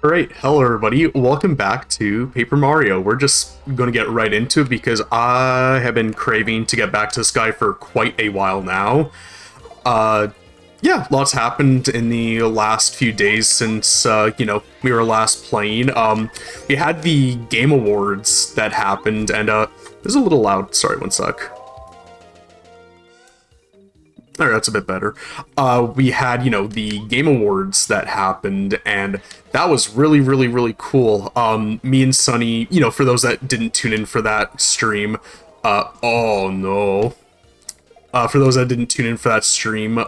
Alright, hello everybody, welcome back to Paper Mario. We're just gonna get right into it because I have been craving to get back to this guy for quite a while now. Uh, yeah, lots happened in the last few days since, we were last playing. We had the Game Awards that happened, and, this is a little loud, sorry, one sec. Alright, that's a bit better. We had, the Game Awards that happened, and that was really cool. Me and Sunny, for those that didn't tune in for that stream, oh no. For those that didn't tune in for that stream,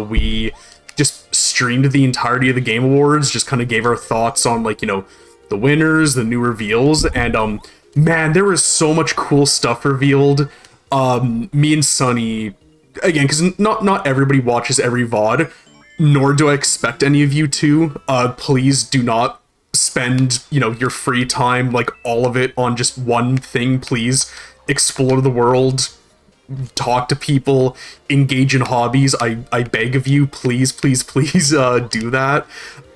we just streamed the entirety of the Game Awards, just kind of gave our thoughts on, the winners, the new reveals, and, man, there was so much cool stuff revealed. Me and Sunny, again, because not everybody watches every VOD, nor do I expect any of you to. Please do not spend, your free time, all of it on just one thing, please. Explore the world, talk to people, engage in hobbies. I beg of you, please, please, please, do that.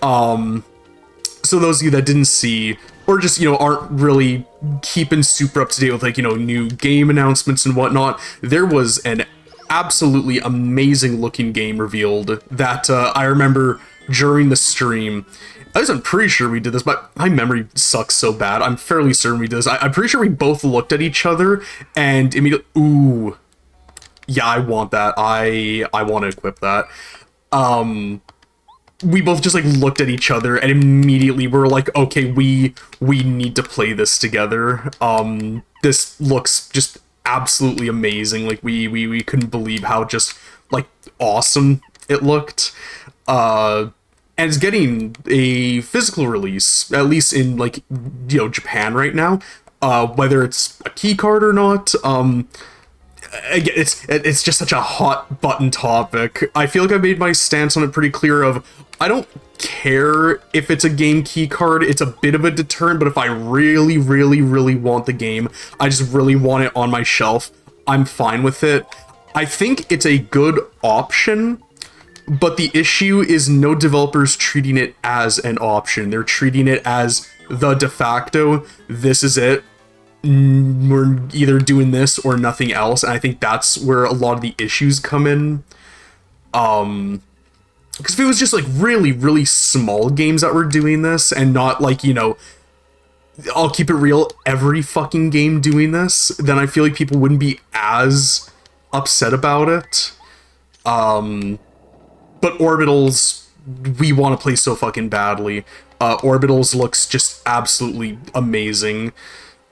So those of you that didn't see, or just, aren't really keeping super up to date with, new game announcements and whatnot, there was an absolutely amazing looking game revealed that I remember during the stream. I'm pretty sure we did this, but my memory sucks so bad. I'm fairly certain we did this. I'm pretty sure we both looked at each other and immediately, ooh, yeah, I want that. I want to equip that. We both just looked at each other and immediately were like, okay, we need to play this together. This looks just absolutely amazing. We couldn't believe how just awesome it looked. And it's getting a physical release, at least in Japan right now. Whether it's a key card or not, again, it's just such a hot button topic. I feel like I've made my stance on it pretty clear of, I don't care if it's a game key card. It's a bit of a deterrent, but if I really want the game, I just really want it on my shelf, I'm fine with it. I think it's a good option, but the issue is no developers treating it as an option. They're treating it as the de facto, this is it. We're either doing this or nothing else, and I think that's where a lot of the issues come in. Because if it was just really small games that were doing this, and not I'll keep it real, every fucking game doing this, then I feel like people wouldn't be as upset about it. But Orbitals, we want to play so fucking badly. Orbitals looks just absolutely amazing.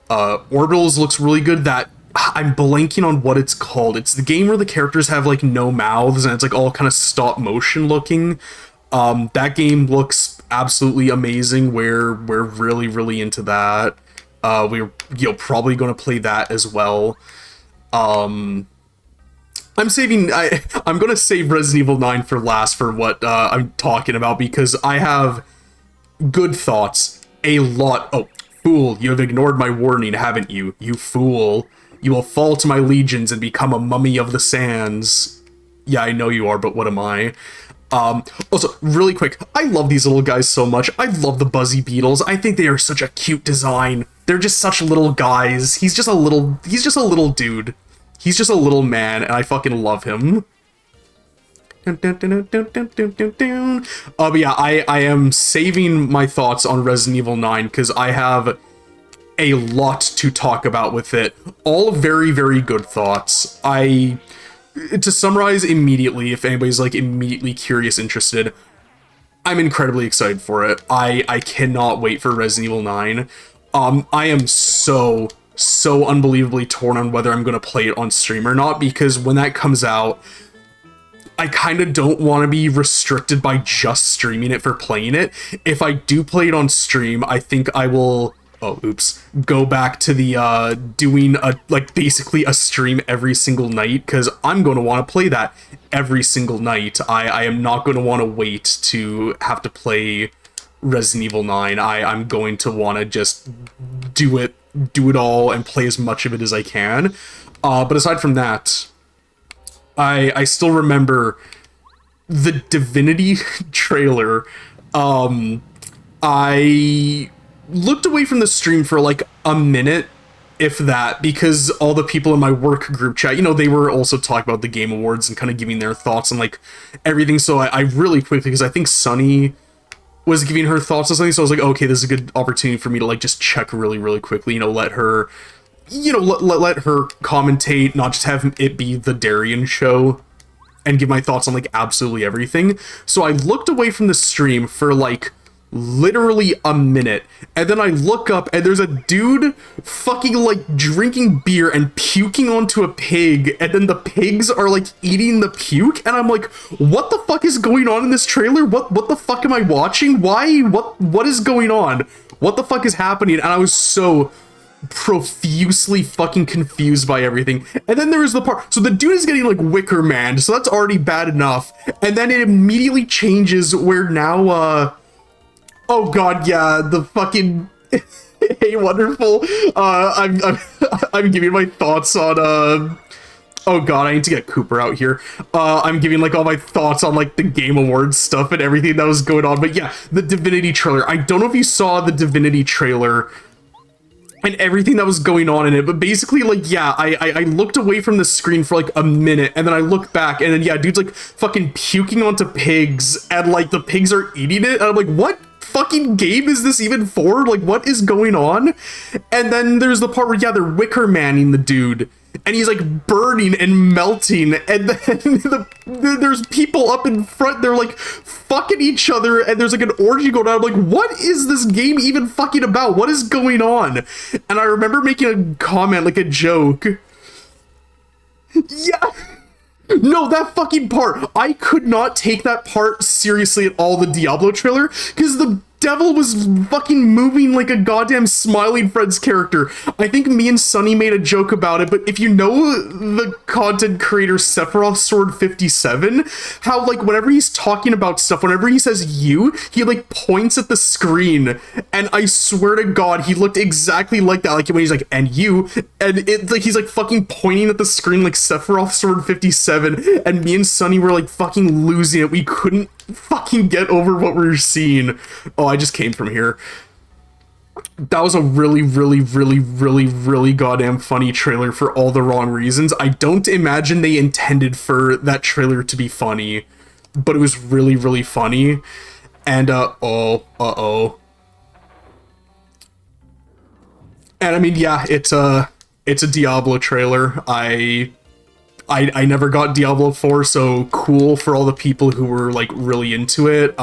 Orbitals looks really good. That I'm blanking on what it's called. It's the game where the characters have no mouths and it's all kind of stop motion looking. That game looks absolutely amazing. We're really into that. We're probably going to play that as well. I'm gonna save Resident Evil 9 for last for what I'm talking about, because I have good thoughts. A lot. Oh, fool, you have ignored my warning, haven't you? You fool. You will fall to my legions and become a mummy of the sands. Yeah, I know you are, but what am I? Also, really quick, I love these little guys so much. I love the Buzzy Beetles. I think they are such a cute design. They're just such little guys. He's just a little dude. He's just a little man, and I fucking love him. But yeah, I am saving my thoughts on Resident Evil 9 because I have a lot to talk about with it. All very good thoughts. To summarize immediately, if anybody's immediately curious, interested, I'm incredibly excited for it. I cannot wait for Resident Evil 9. I am so unbelievably torn on whether I'm going to play it on stream or not, because when that comes out, I kind of don't want to be restricted by just streaming it for playing it. If I do play it on stream, I think I will, go back to the doing basically a stream every single night, because I'm going to want to play that every single night. I am not going to want to wait to have to play Resident Evil 9. I'm going to want to just do it all and play as much of it as I can. But aside from that, I still remember the Divinity trailer. I looked away from the stream for like a minute, if that, because all the people in my work group chat, they were also talking about the Game Awards and kind of giving their thoughts on like everything. So I really quickly, because I think Sunny was giving her thoughts on something, so I was like, okay, this is a good opportunity for me to like just check really, really quickly, let her, let her commentate, not just have it be the Darian show, and give my thoughts on like absolutely everything. So I looked away from the stream for like literally a minute, and then I look up and there's a dude fucking like drinking beer and puking onto a pig, and then the pigs are like eating the puke, and I'm like, what the fuck is going on in this trailer? What the fuck am I watching? Why? What is going on? What the fuck is happening? And I was so profusely fucking confused by everything. And then there was the part, so the dude is getting like Wicker Man, so that's already bad enough, and then it immediately changes where now oh god, yeah, the fucking hey wonderful, I'm giving my thoughts on oh god, I need to get Cooper out here. I'm giving like all my thoughts on like the Game Awards stuff and everything that was going on. But yeah, the Divinity trailer, I don't know if you saw the Divinity trailer and everything that was going on in it, but basically, like, yeah, I looked away from the screen for like a minute, and then I look back, and then yeah, dude's like fucking puking onto pigs, and like the pigs are eating it, and I'm like, what fucking game is this even for? Like, what is going on? And then there's the part where yeah, they're Wicker Manning the dude, and he's like burning and melting, and then there's people up in front, they're like fucking each other, and there's like an orgy going on. I'm like, what is this game even fucking about? What is going on? And I remember making a comment, like a joke. Yeah. No, that fucking part. I could not take that part seriously at all, the Diablo trailer, because the devil was fucking moving like a goddamn Smiling Friends character. I think me and Sunny made a joke about it, but if you know the content creator Sephiroth Sword 57, how like whenever he's talking about stuff, whenever he says you, he like points at the screen, and I swear to god, he looked exactly like that, like when he's like, and you, and it like he's like fucking pointing at the screen like Sephiroth Sword 57, and me and Sunny were like fucking losing it. We couldn't fucking get over what we were seeing. Oh, I just came from here. That was a really, really, really, really, really goddamn funny trailer for all the wrong reasons. I don't imagine they intended for that trailer to be funny, but it was really, really funny. And, uh-oh. And I mean, yeah, it's a Diablo trailer. I never got Diablo 4, so cool for all the people who were like really into it.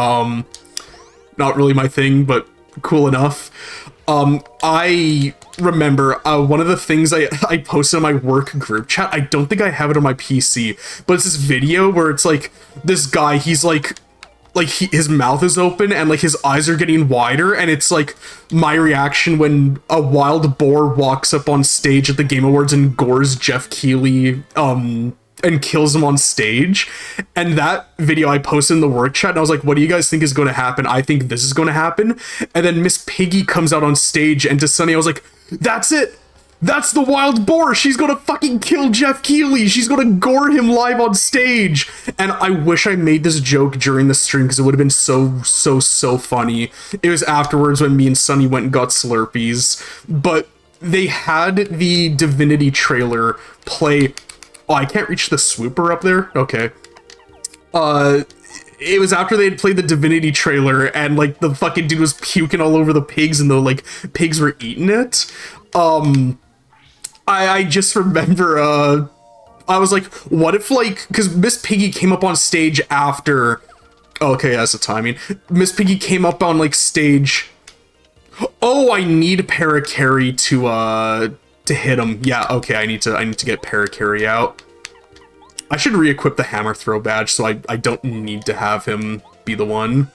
Not really my thing, but cool enough. I remember one of the things I posted on my work group chat, I don't think I have it on my PC, but it's this video where it's like this guy, he's like his mouth is open and like his eyes are getting wider, and it's like my reaction when a wild boar walks up on stage at the Game Awards and gores Jeff Keighley and kills him on stage. And that video I posted in the work chat, and I was like, what do you guys think is going to happen? I think this is going to happen. And then Miss Piggy comes out on stage, and to Sunny I was like, that's it, that's the wild boar, she's gonna fucking kill Jeff Keighley, she's gonna gore him live on stage. And I wish I made this joke during the stream, because it would have been so funny. It was afterwards when me and Sunny went and got Slurpees. But they had the Divinity trailer play. Oh, I can't reach the swooper up there? Okay. It was after they had played the Divinity trailer, and like the fucking dude was puking all over the pigs, and the like pigs were eating it. I just remember, I was like, what if like, because Miss Piggy came up on stage after, okay, that's the timing. Miss Piggy came up on like stage. Oh, I need Parakarry to hit him. Yeah, okay, I need to get Parakarry out. I should re-equip the hammer throw badge so I don't need to have him be the one.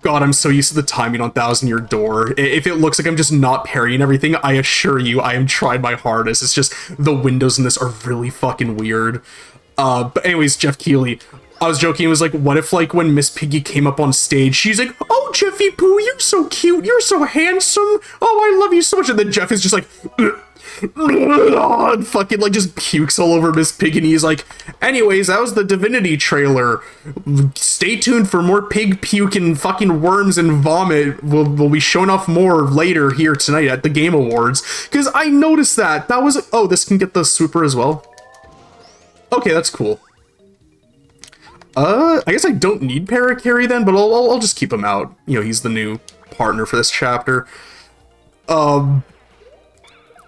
God, I'm so used to the timing on Thousand Year Door. If it looks like I'm just not parrying everything, I assure you, I am trying my hardest. It's just the windows in this are really fucking weird. But anyways, Jeff Keighley, I was joking, it was like, what if like when Miss Piggy came up on stage, she's like, oh, Jeffy Poo, you're so cute, you're so handsome, oh, I love you so much. And then Jeff is just like, and fucking like just pukes all over Miss Pig, and he's like, anyways, that was the Divinity trailer. Stay tuned for more pig puke and fucking worms and vomit. We'll be showing off more later here tonight at the Game Awards. Because I noticed that. That was, oh, this can get the swooper as well. Okay, that's cool. I guess I don't need Paracarry then, but I'll just keep him out. You know, he's the new partner for this chapter.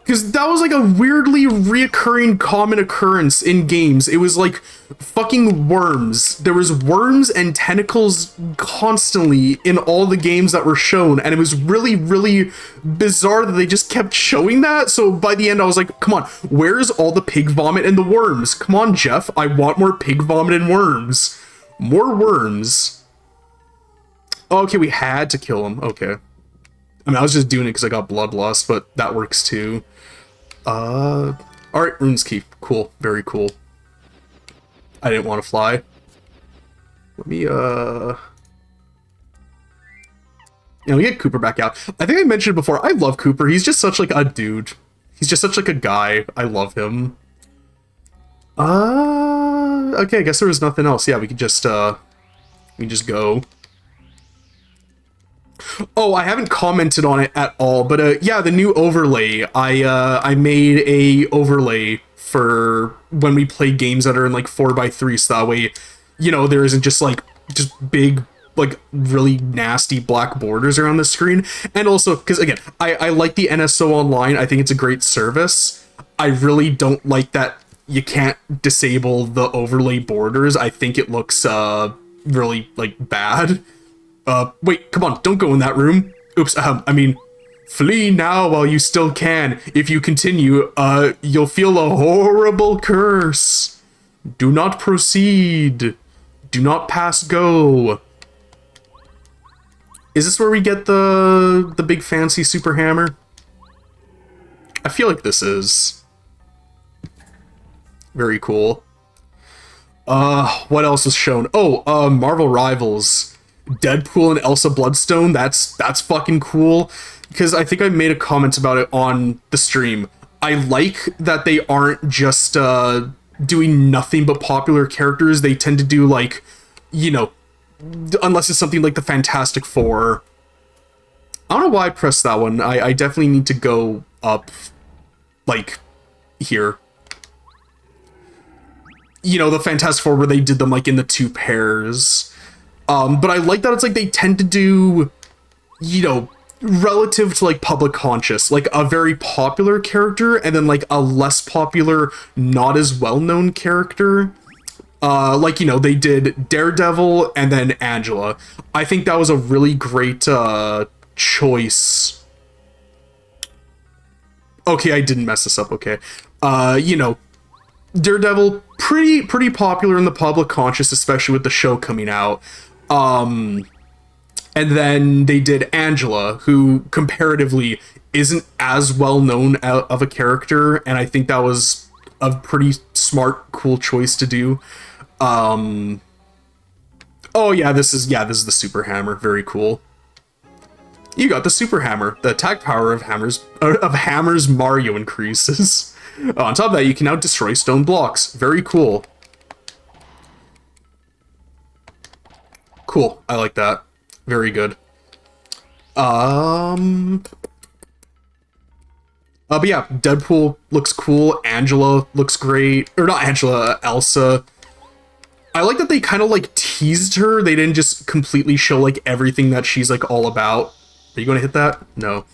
Because that was like a weirdly reoccurring common occurrence in games. It was like fucking worms. There was worms and tentacles constantly in all the games that were shown, and it was really, really bizarre that they just kept showing that. So by the end, I was like, come on, where's all the pig vomit and the worms? Come on, Jeff, I want more pig vomit and worms. More worms. Oh, okay, we had to kill him. Okay. I mean, I was just doing it because I got bloodlust, but that works too. Alright, Runes Key. Cool. Very cool. I didn't want to fly. Let me, we get Cooper back out. I think I mentioned before, I love Cooper. He's just such, like, a dude. He's just such, like, a guy. I love him. Okay, I guess there was nothing else. Yeah, we could just go. Oh, I haven't commented on it at all, but yeah, the new overlay. I made a overlay for when we play games that are in like 4x3, so that way, you know, there isn't just big, like really nasty black borders around the screen. And also, because again, I like the NSO Online. I think it's a great service. I really don't like that you can't disable the overlay borders. I think it looks really like bad. Wait, come on, don't go in that room. Oops, I mean, flee now while you still can. If you continue, you'll feel a horrible curse. Do not proceed. Do not pass go. Is this where we get the big fancy super hammer? I feel like this is. Very cool. What else was shown? Oh, Marvel Rivals. Deadpool and Elsa Bloodstone, that's fucking cool, because I think I made a comment about it on the stream. I like that they aren't just doing nothing but popular characters. They tend to do, like, you know, unless it's something like the Fantastic Four. I don't know why I pressed that one. I definitely need to go up, like, here. You know, the Fantastic Four where they did them, like, in the 2 pairs. But I like that it's like they tend to do, you know, relative to like public conscious, like a very popular character and then like a less popular, not as well-known character. Like, you know, they did Daredevil and then Angela. I think that was a really great choice. Okay, I didn't mess this up, okay. You know, Daredevil, pretty popular in the public conscious, especially with the show coming out. And then they did Angela, who comparatively isn't as well known of a character, and I think that was a pretty smart, cool choice to do. Oh yeah, this is the super hammer. Very cool. You got the super hammer. The attack power of hammers Mario increases. On top of that, you can now destroy stone blocks. Very cool. Cool. I like that. Very good. But yeah, Deadpool looks cool. Angela looks great. Or not Angela, Elsa. I like that they kind of like teased her. They didn't just completely show like everything that she's like all about. Are you going to hit that? No.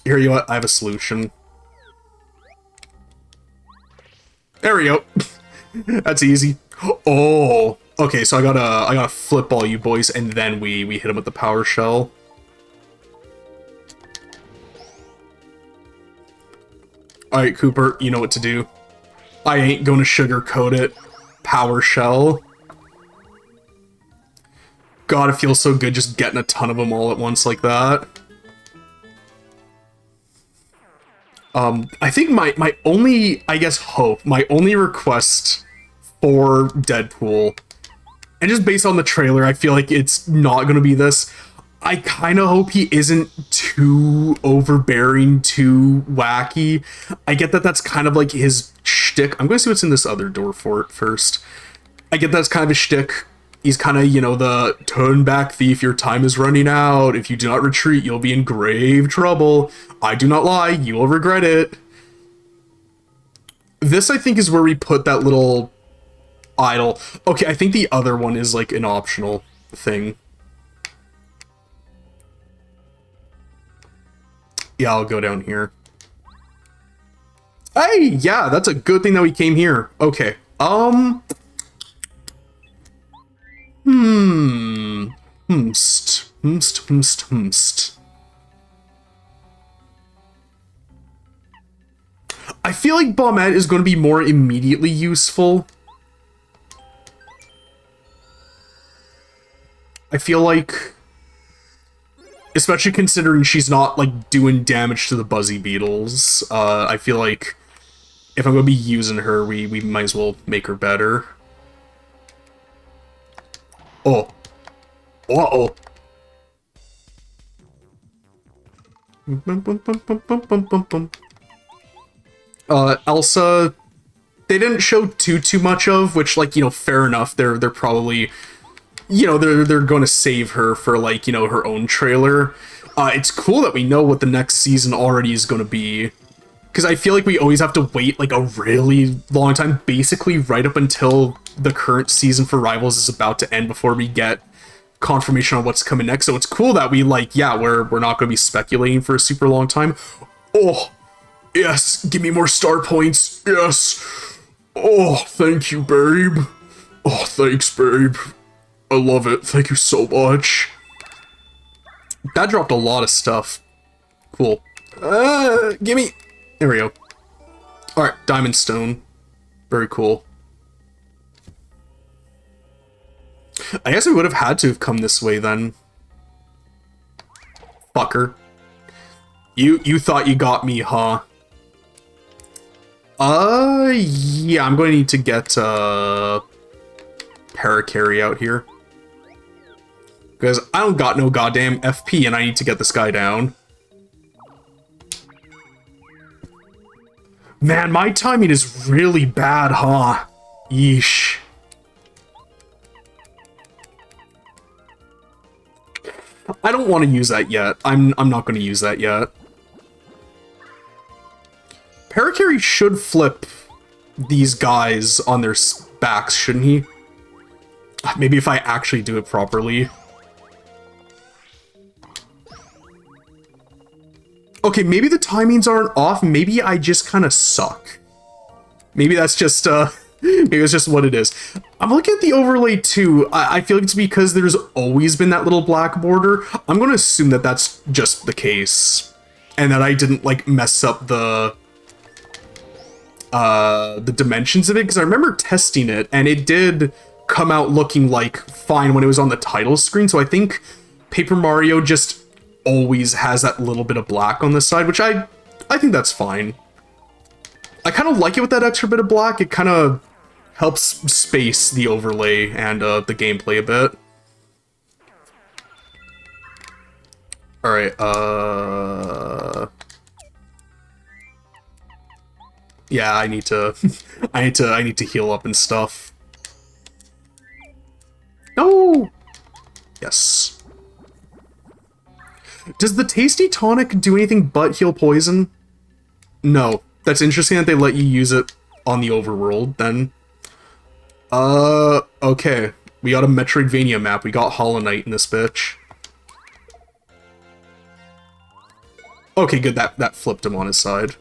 Here you go. I have a solution. There we go. That's easy. Oh. Okay, so I gotta flip all you boys, and then we hit him with the power shell. Alright, Cooper, you know what to do. I ain't gonna sugarcoat it. Power shell. God, it feels so good just getting a ton of them all at once like that. I think my only, I guess, hope, my only request for Deadpool, and just based on the trailer, I feel like it's not going to be this. I kind of hope he isn't too overbearing, too wacky. I get that that's kind of like his shtick. I'm going to see what's in this other door for it first. I get that's kind of a shtick. He's kind of, you know, the turn back thief, your time is running out. If you do not retreat, you'll be in grave trouble. I do not lie, you will regret it. This, I think, is where we put that little idol. Okay, I think the other one is like an optional thing. Yeah, I'll go down here. Hey, yeah, that's a good thing that we came here. Okay, Humst. I feel like Bombette is going to be more immediately useful. I feel like, especially considering she's not, like, doing damage to the Buzzy Beetles, I feel like if I'm going to be using her, we might as well make her better. Oh. Uh-oh. Elsa, they didn't show too much of, which, like, you know, fair enough. They're probably, you know, they're going to save her for, like, you know, her own trailer. It's cool that we know what the next season already is going to be, because I feel like we always have to wait, like, a really long time, basically right up until the current season for Rivals is about to end before we get confirmation on what's coming next. So it's cool that we, like, yeah, we're not going to be speculating for a super long time. Oh, yes, give me more star points. Yes. Oh, thank you, babe. Oh, thanks, babe. I love it. Thank you so much. That dropped a lot of stuff. Cool. Gimme. There we go. Alright, Diamond Stone. Very cool. I guess we would have had to have come this way then. Fucker. You thought you got me, huh? Yeah, I'm going to need to get, Paracarry out here. Because I don't got no goddamn FP and I need to get this guy down. Man, my timing is really bad, huh? Yeesh. I don't want to use that yet. I'm not going to use that yet. Paracarry should flip these guys on their backs, shouldn't he? Maybe if I actually do it properly. Okay, maybe the timings aren't off. Maybe I just kind of suck. Maybe that's just, maybe it's just what it is. I'm looking at the overlay too. I feel like it's because there's always been that little black border. I'm going to assume that that's just the case. And that I didn't, like, mess up the dimensions of it. Because I remember testing it, and it did come out looking, like, fine when it was on the title screen. So I think Paper Mario just always has that little bit of black on the side, which I think that's fine. I kind of like it with that extra bit of black. It kind of helps space the overlay and the gameplay a bit. Alright, yeah, I need to I need to heal up and stuff. No! Yes. Does the Tasty Tonic do anything but heal poison? No. That's interesting that they let you use it on the overworld, then. Okay. We got a Metroidvania map. We got Hollow Knight in this bitch. Okay, good. That flipped him on his side.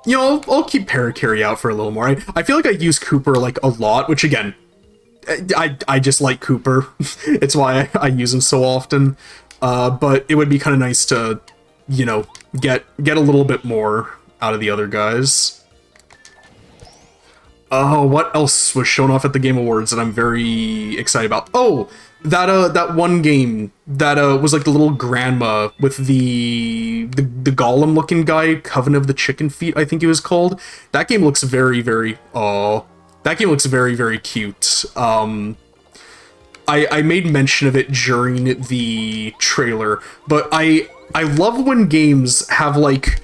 You know, I'll keep Paracarry out for a little more. I feel like I use Cooper, like, a lot, which, again, I just like Cooper. It's why I use him so often. But it would be kind of nice to, you know, get a little bit more out of the other guys. Oh, what else was shown off at the Game Awards that I'm very excited about? Oh, that one game that was like the little grandma with the golem looking guy, Coven of the Chicken Feet, I think it was called. That game looks very, very that game looks very, very cute. I made mention of it during the trailer, but I love when games have like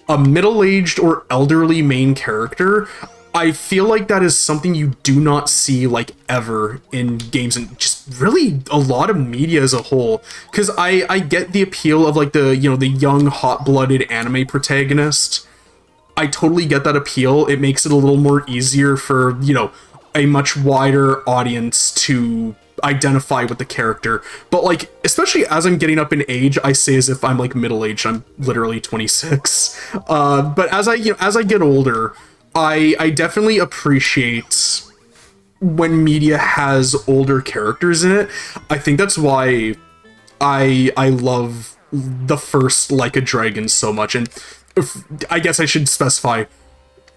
a middle-aged or elderly main character. I feel like that is something you do not see like ever in games and just really a lot of media as a whole. Because I get the appeal of like the, you know, the young hot-blooded anime protagonist. I totally get that appeal. It makes it a little more easier for, you know, a much wider audience to identify with the character. But like, especially as I'm getting up in age, I say as if I'm like middle-aged. I'm literally 26. But as I, you know, as I get older, I definitely appreciate when media has older characters in it. I think that's why I love the first Like a Dragon so much. And I guess I should specify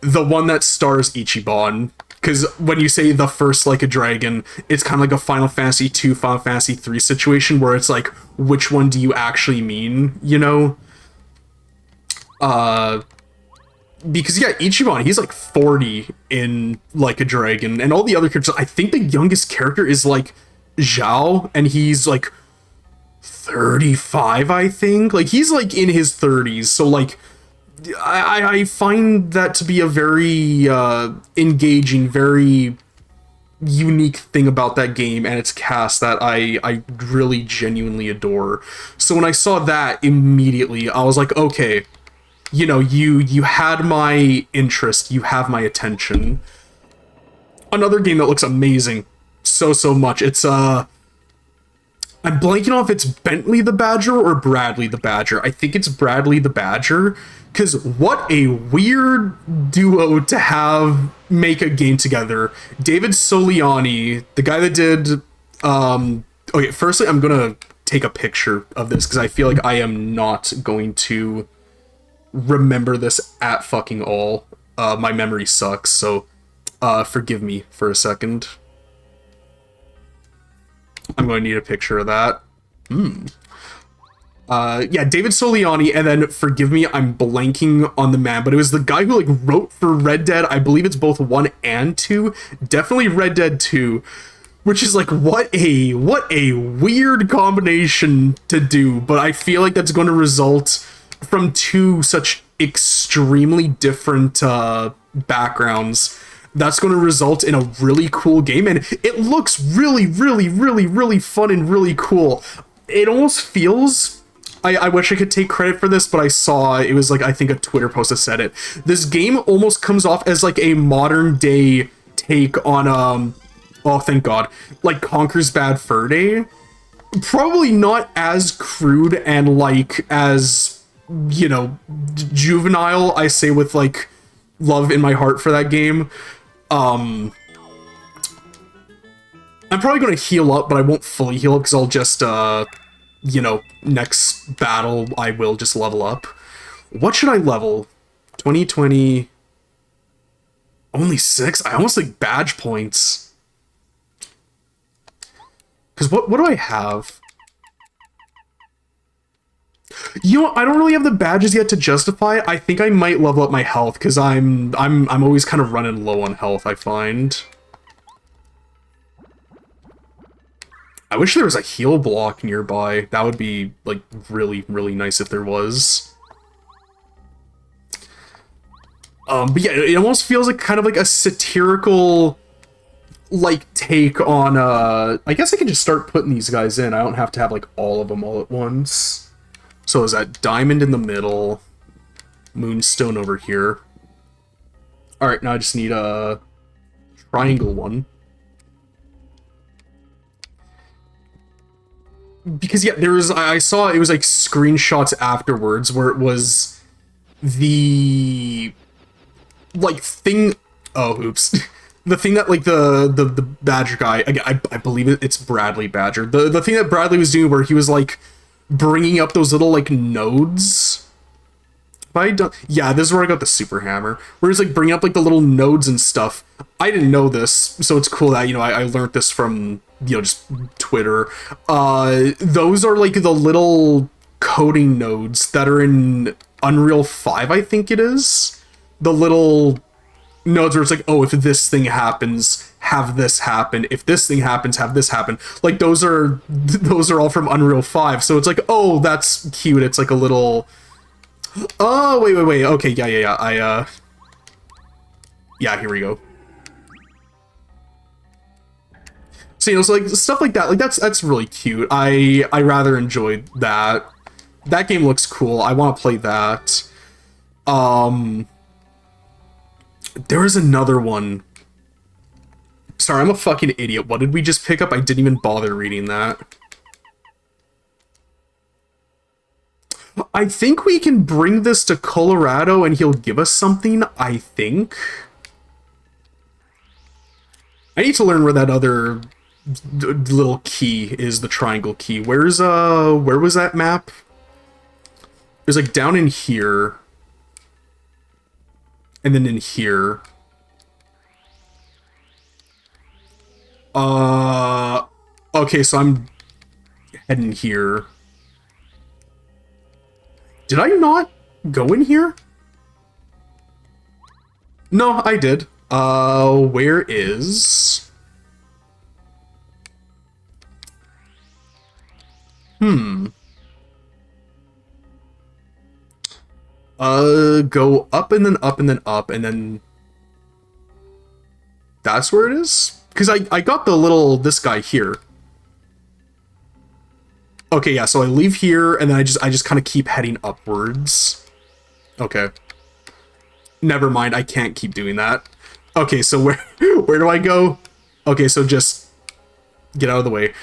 the one that stars Ichiban, because when you say the first Like a Dragon, it's kind of like a Final Fantasy 2, Final Fantasy 3 situation where it's like, which one do you actually mean, you know? Because yeah, Ichiban, he's like 40 in Like a Dragon, and all the other characters, I think the youngest character is like Zhao, and he's like 35, I think. Like, he's like in his 30s, so like, I find that to be a very engaging, very unique thing about that game and its cast that I really genuinely adore. So when I saw that, immediately I was like, okay, you know, you had my interest, you have my attention. Another game that looks amazing, so much. It's I'm blanking off if it's Bentley the Badger or Bradley the Badger. I think it's Bradley the Badger, because what a weird duo to have make a game together. David Soliani, the guy that did okay, firstly I'm gonna take a picture of this because I feel like I am not going to remember this at fucking all. My memory sucks, so forgive me for a second. I'm going to need a picture of that. Yeah, David Soliani, and then forgive me, I'm blanking on the man, but it was the guy who like wrote for Red Dead. I believe it's both 1 and 2. Definitely Red Dead 2, which is like what a weird combination to do, but I feel like that's going to result from two such extremely different backgrounds. That's going to result in a really cool game, and it looks really fun and really cool. It almost feels, I wish I could take credit for this, but I saw it was like, I think a Twitter post that said it. This game almost comes off as like a modern day take on oh thank god, like Conker's Bad Fur Day. Probably not as crude and like as, you know, juvenile, I say with like love in my heart for that game. I'm probably going to heal up, but I won't fully heal up because I'll just, you know, next battle I will just level up. What should I level? 2020. Only 6? I almost like badge points. Because what do I have? You know, I don't really have the badges yet to justify. I think I might level up my health because I'm always kind of running low on health, I find. I wish there was a heal block nearby. That would be like really nice if there was. But yeah, it almost feels like kind of like a satirical like take on I guess I can just start putting these guys in. I don't have to have like all of them all at once. So is that diamond in the middle, moonstone over here. All right, now I just need a triangle one. Because yeah, there was, I saw it was like screenshots afterwards where it was the like thing, oh oops. The thing that like the Badger guy, I believe it's Bradley Badger. The thing that Bradley was doing where he was like bringing up those little like nodes But I don't. Yeah, this is where I got the super hammer. Where it's like bringing up like the little nodes and stuff. I didn't know this, so it's cool that I learned this from just Twitter. Those are like the little coding nodes that are in Unreal 5, I think it is. The little nodes where it's like, oh, if this thing happens, have this happen. If this thing happens, have this happen. Like those are all from Unreal 5. So it's like, oh, that's cute. It's like a little. Oh, wait. Okay, yeah. Yeah, here we go. So so like stuff like that, like that's really cute. I rather enjoyed that. That game looks cool. I want to play that. There is another one. Sorry, I'm a fucking idiot. What did we just pick up? I didn't even bother reading that. I think we can bring this to Colorado and he'll give us something, I think. I need to learn where that other little key is, the triangle key. Where was that map? It was like down in here. And then in here. Okay, so I'm heading here. Did I not go in here? No, I did. Where is... Go up and then up and then up and then... That's where it is? Because I got this guy here. Okay, yeah, so I leave here and then I just kind of keep heading upwards. Okay. Never mind, I can't keep doing that. Okay, so where do I go? Okay, so just get out of the way.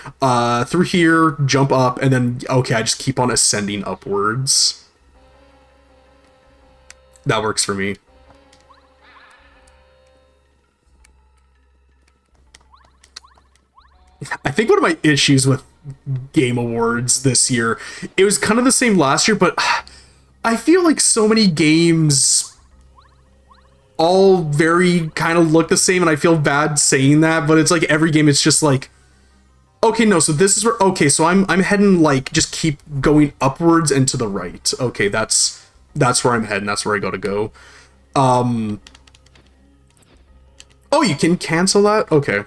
Through here, jump up, and then okay, I just keep on ascending upwards. That works for me. I think one of my issues with Game Awards this year, it was kind of the same last year, but I feel like so many games all very kind of look the same, and I feel bad saying that, but it's like every game it's just like, okay, no, so this is where, okay, so I'm heading like, just keep going upwards and to the right. Okay, that's where I'm heading, that's where I gotta go. Oh, you can cancel that? Okay.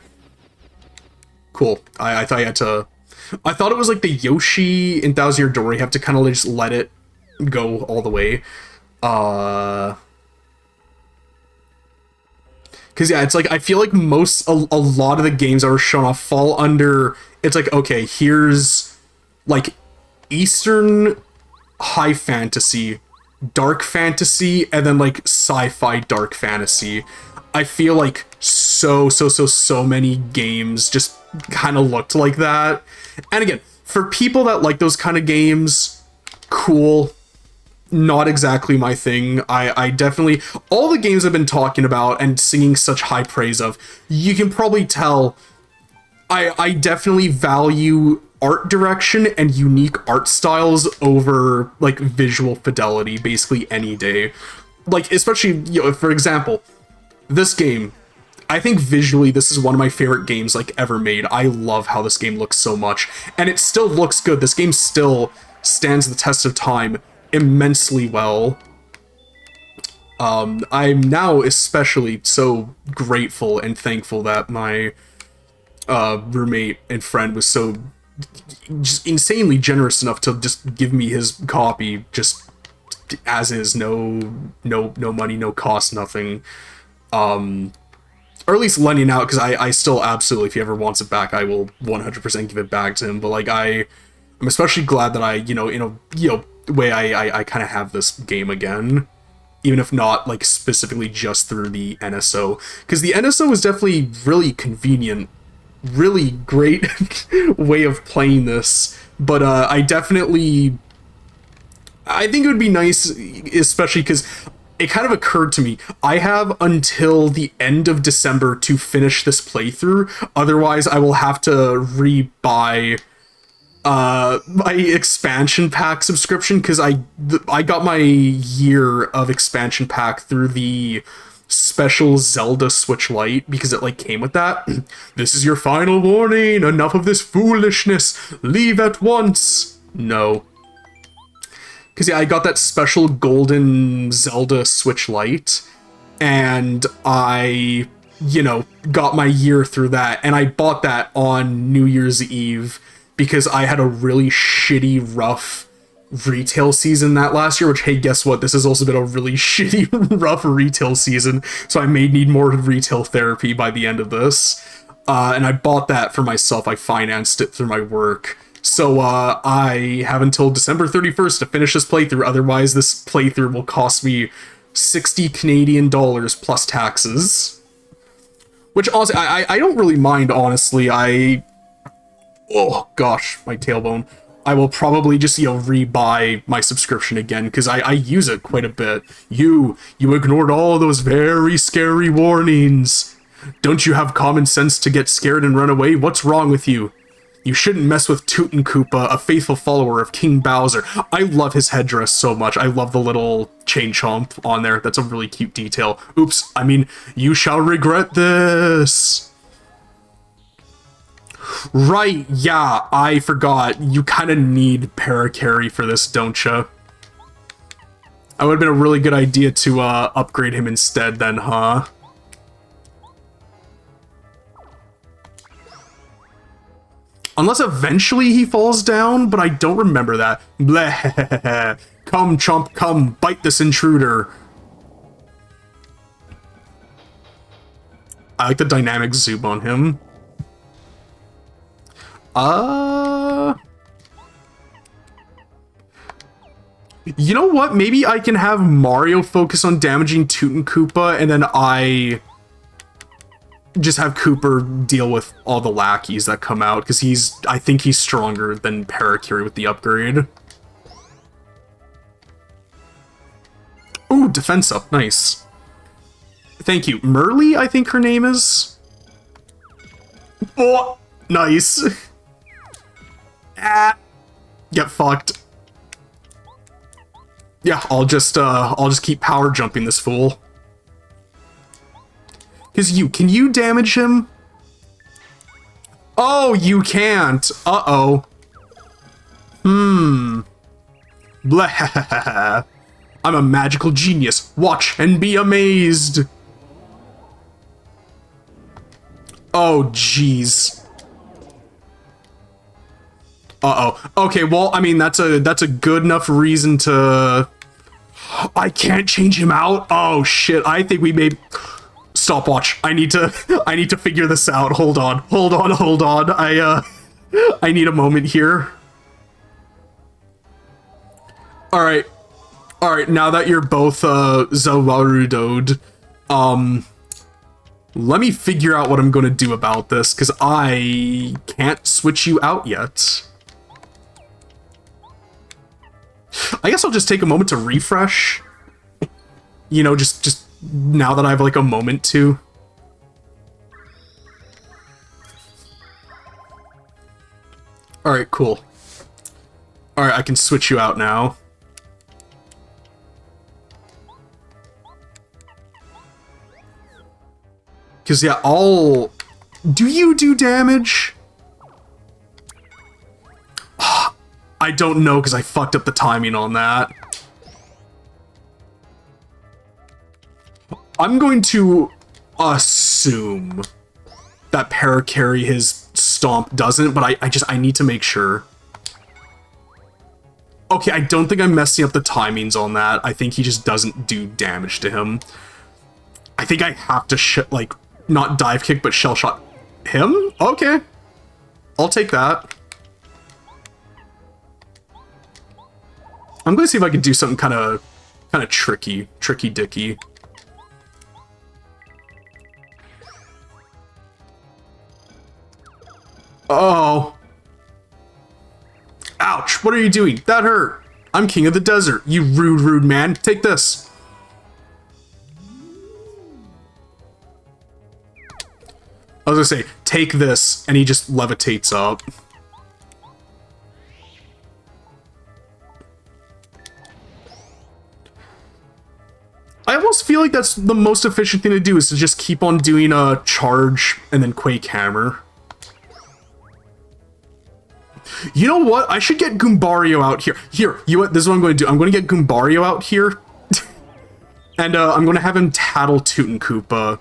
Cool. I thought you had to... I thought it was like the Yoshi in Thousand Year Door. You have to kind of just let it go all the way. Because, yeah, it's like, I feel like a lot of the games that were shown off fall under... It's like, okay, here's, like, Eastern high fantasy, dark fantasy, and then, like, sci-fi dark fantasy. I feel like so many games just kind of looked like that. And again, for people that like those kind of games, cool. Not exactly my thing. I definitely, all the games I've been talking about and singing such high praise of, you can probably tell I definitely value art direction and unique art styles over like visual fidelity basically any day. Like, especially, for example, this game, I think visually this is one of my favorite games like ever made. I love how this game looks so much, and it still looks good. This game still stands the test of time immensely well. I'm now especially so grateful and thankful that my roommate and friend was so just insanely generous enough to just give me his copy just as is, no money, no cost, nothing. Or at least lending out, because I still absolutely, if he ever wants it back, I will 100% give it back to him. But like I'm especially glad that I, in a way I kind of have this game again, even if not like specifically just through the NSO, because the NSO is definitely really convenient, really great way of playing this. But I think it would be nice, especially because it kind of occurred to me, I have until the end of December to finish this playthrough. Otherwise, I will have to re-buy my expansion pack subscription, because I got my year of expansion pack through the special Zelda Switch Lite, because it like came with that. This is your final warning. Enough of this foolishness. Leave at once. No. Because yeah, I got that special golden Zelda Switch Lite, and I, you know, got my year through that, and I bought that on New Year's Eve because I had a really shitty, rough retail season that last year, which, hey, guess what? This has also been a really shitty, rough retail season, so I may need more retail therapy by the end of this. And I bought that for myself. I financed it through my work. So I have until December 31st to finish this playthrough, otherwise this playthrough will cost me 60 Canadian dollars plus taxes. Which, honestly, I don't really mind, honestly. Oh, gosh, my tailbone. I will probably just, you know, rebuy my subscription again, because I use it quite a bit. You ignored all those very scary warnings. Don't you have common sense to get scared and run away? What's wrong with you? You shouldn't mess with Tootin' Koopa, a faithful follower of King Bowser. I love his headdress so much. I love the little chain chomp on there. That's a really cute detail. Oops, I mean, you shall regret this. Right, yeah, I forgot. You kind of need Paracarry for this, don't you? That would have been a really good idea to upgrade him instead then, huh? Unless eventually he falls down, but I don't remember that. Bleh. Come, chomp, come, bite this intruder. I like the dynamic zoom on him. You know what? Maybe I can have Mario focus on damaging Tootin' Koopa, and then I just have Cooper deal with all the lackeys that come out, because I think he's stronger than Parakarry with the upgrade. Ooh, defense up, nice. Thank you. Merly, I think her name is? Oh, nice. Ah, get fucked. Yeah, I'll just keep power jumping this fool. Because can you damage him? Oh, you can't. Uh-oh. Blah. I'm a magical genius. Watch and be amazed. Oh, jeez. Uh-oh. Okay, well, I mean, that's a good enough reason to... I can't change him out? Oh, shit. I think we may... Stopwatch. I need to figure this out. Hold on. I need a moment here. Alright, now that you're both, Zawarudoed, let me figure out what I'm gonna do about this, because I can't switch you out yet. I guess I'll just take a moment to refresh. You know, just now that I have, like, a moment to. Alright, cool. Alright, I can switch you out now. Because, yeah, do you do damage? I don't know, because I fucked up the timing on that. I'm going to assume that Paracarry, his stomp, doesn't, but I need to make sure. Okay, I don't think I'm messing up the timings on that. I think he just doesn't do damage to him. I think I have to, like, not dive kick, but shell shot him? Okay. I'll take that. I'm going to see if I can do something kind of tricky dicky. Oh. Ouch, what are you doing? That hurt. I'm king of the desert, you rude man. Take this. I was gonna say, take this, and he just levitates up. I almost feel like that's the most efficient thing to do, is to just keep on doing a charge and then Quake Hammer. You know what? I should get Goombario out here. Here, this is what I'm going to do. I'm going to get Goombario out here. And I'm going to have him tattle Toot Koopa.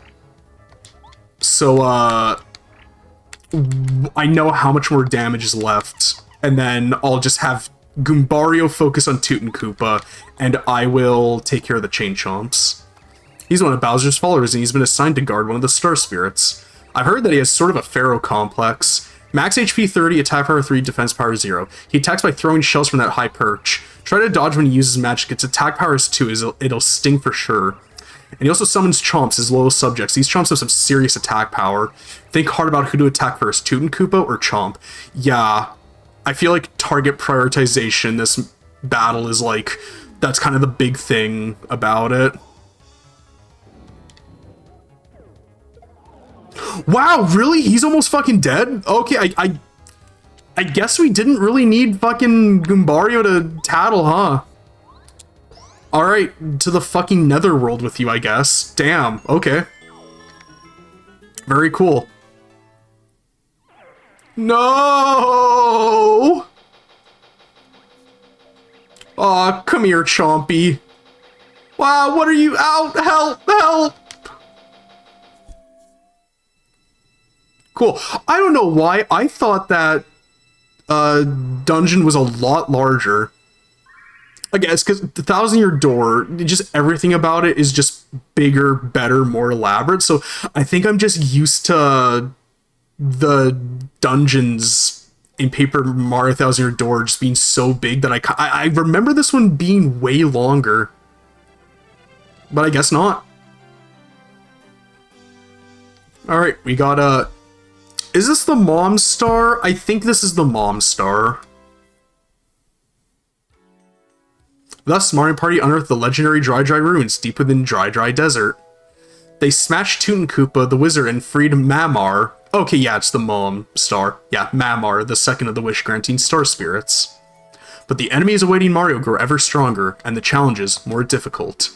So, I know how much more damage is left. And then I'll just have Goombario focus on Toot Koopa, and I will take care of the Chain Chomps. He's one of Bowser's followers, and he's been assigned to guard one of the Star Spirits. I've heard that he has sort of a Pharaoh complex. Max HP 30, attack power 3, defense power 0. He attacks by throwing shells from that high perch. Try to dodge when he uses magic. Its attack power is 2, it'll sting for sure. And he also summons Chomps, his loyal subjects. These Chomps have some serious attack power. Think hard about who to attack first, Toot Koopa or Chomp. Yeah, I feel like target prioritization, this battle is like, that's kind of the big thing about it. Wow, really? He's almost fucking dead? Okay, I guess we didn't really need fucking Goombario to tattle, huh? Alright, to the fucking netherworld with you, I guess. Damn, okay. Very cool. No! Aw, come here, Chompy. Wow, what are you? Out! Help! Help! Cool. I don't know why. I thought that dungeon was a lot larger. I guess because the 1,000-year door, just everything about it is just bigger, better, more elaborate. So I think I'm just used to the dungeons in Paper Mario 1,000-year door just being so big that I remember this one being way longer. But I guess not. Alright, we got is this the Mom Star? I think this is the Mom Star. Thus, Mario Party unearthed the legendary Dry ruins deep within Dry Desert. They smashed Toot Koopa, the wizard, and freed Mamar. Okay, yeah, it's the Mom Star. Yeah, Mamar, the second of the wish-granting star spirits. But the enemies awaiting Mario grow ever stronger, and the challenges more difficult.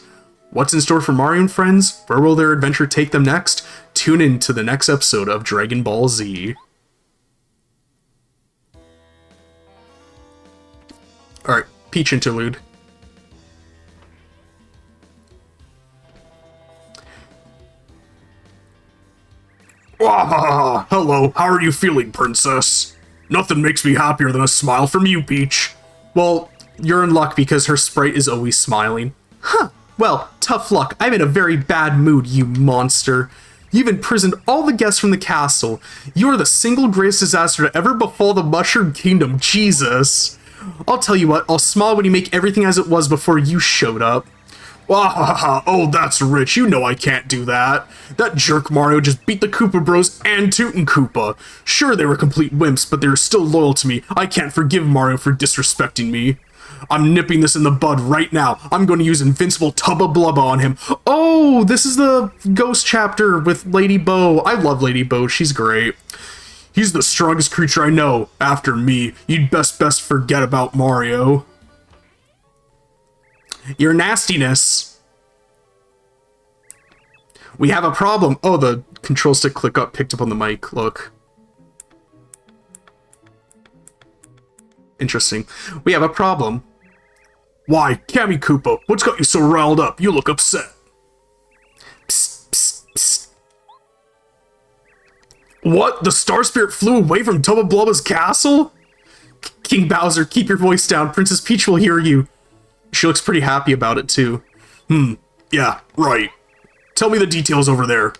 What's in store for Mario and friends? Where will their adventure take them next? Tune in to the next episode of Dragon Ball Z. Alright, Peach interlude. Ah, hello, how are you feeling, princess? Nothing makes me happier than a smile from you, Peach. Well, you're in luck because her sprite is always smiling. Huh, well, tough luck. I'm in a very bad mood, you monster. You've imprisoned all the guests from the castle. You are the single greatest disaster to ever befall the Mushroom Kingdom, Jesus. I'll tell you what, I'll smile when you make everything as it was before you showed up. Oh, that's rich. You know I can't do that. That jerk Mario just beat the Koopa Bros and Toot Koopa. Sure, they were complete wimps, but they were still loyal to me. I can't forgive Mario for disrespecting me. I'm nipping this in the bud right now. I'm going to use Invincible Tubba Blubba on him. Oh, this is the Ghost chapter with Lady Bo. I love Lady Bo. She's great. He's the strongest creature I know. After me, you'd best forget about Mario. Your nastiness. We have a problem. Oh, the control stick picked up on the mic. Look. Interesting. We have a problem. Why, Kammy Koopa, what's got you so riled up? You look upset. Psst, psst, psst. What? The Star Spirit flew away from Tubba Blubba's castle? King Bowser, keep your voice down. Princess Peach will hear you. She looks pretty happy about it, too. Yeah, right. Tell me the details over there.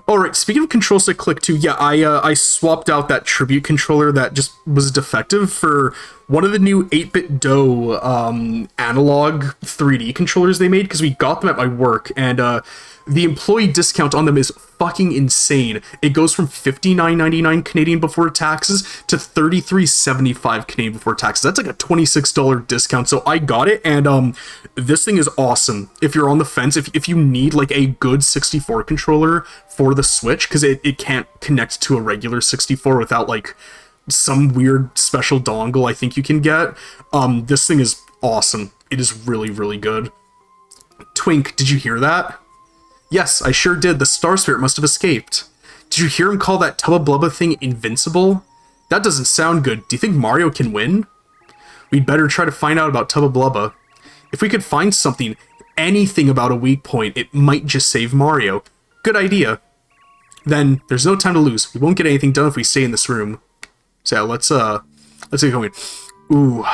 Alright, speaking of control stick click 2, yeah, I swapped out that tribute controller that just was defective for one of the new 8-bit Do analog 3D controllers they made, because we got them at my work, and the employee discount on them is fucking insane. It goes from $59.99 Canadian before taxes to $33.75 Canadian before taxes. That's like a $26 discount, so I got it, and this thing is awesome. If you're on the fence, if you need like a good 64 controller for the Switch, because it can't connect to a regular 64 without like some weird special dongle I think you can get. This thing is awesome. It is really, really good. Twink, did you hear that? Yes, I sure did. The Star Spirit must have escaped. Did you hear him call that Tubba Blubba thing invincible? That doesn't sound good. Do you think Mario can win? We'd better try to find out about Tubba Blubba. If we could find something, anything about a weak point, it might just save Mario. Good idea. Then, there's no time to lose. We won't get anything done if we stay in this room. So yeah, let's get going. Ooh.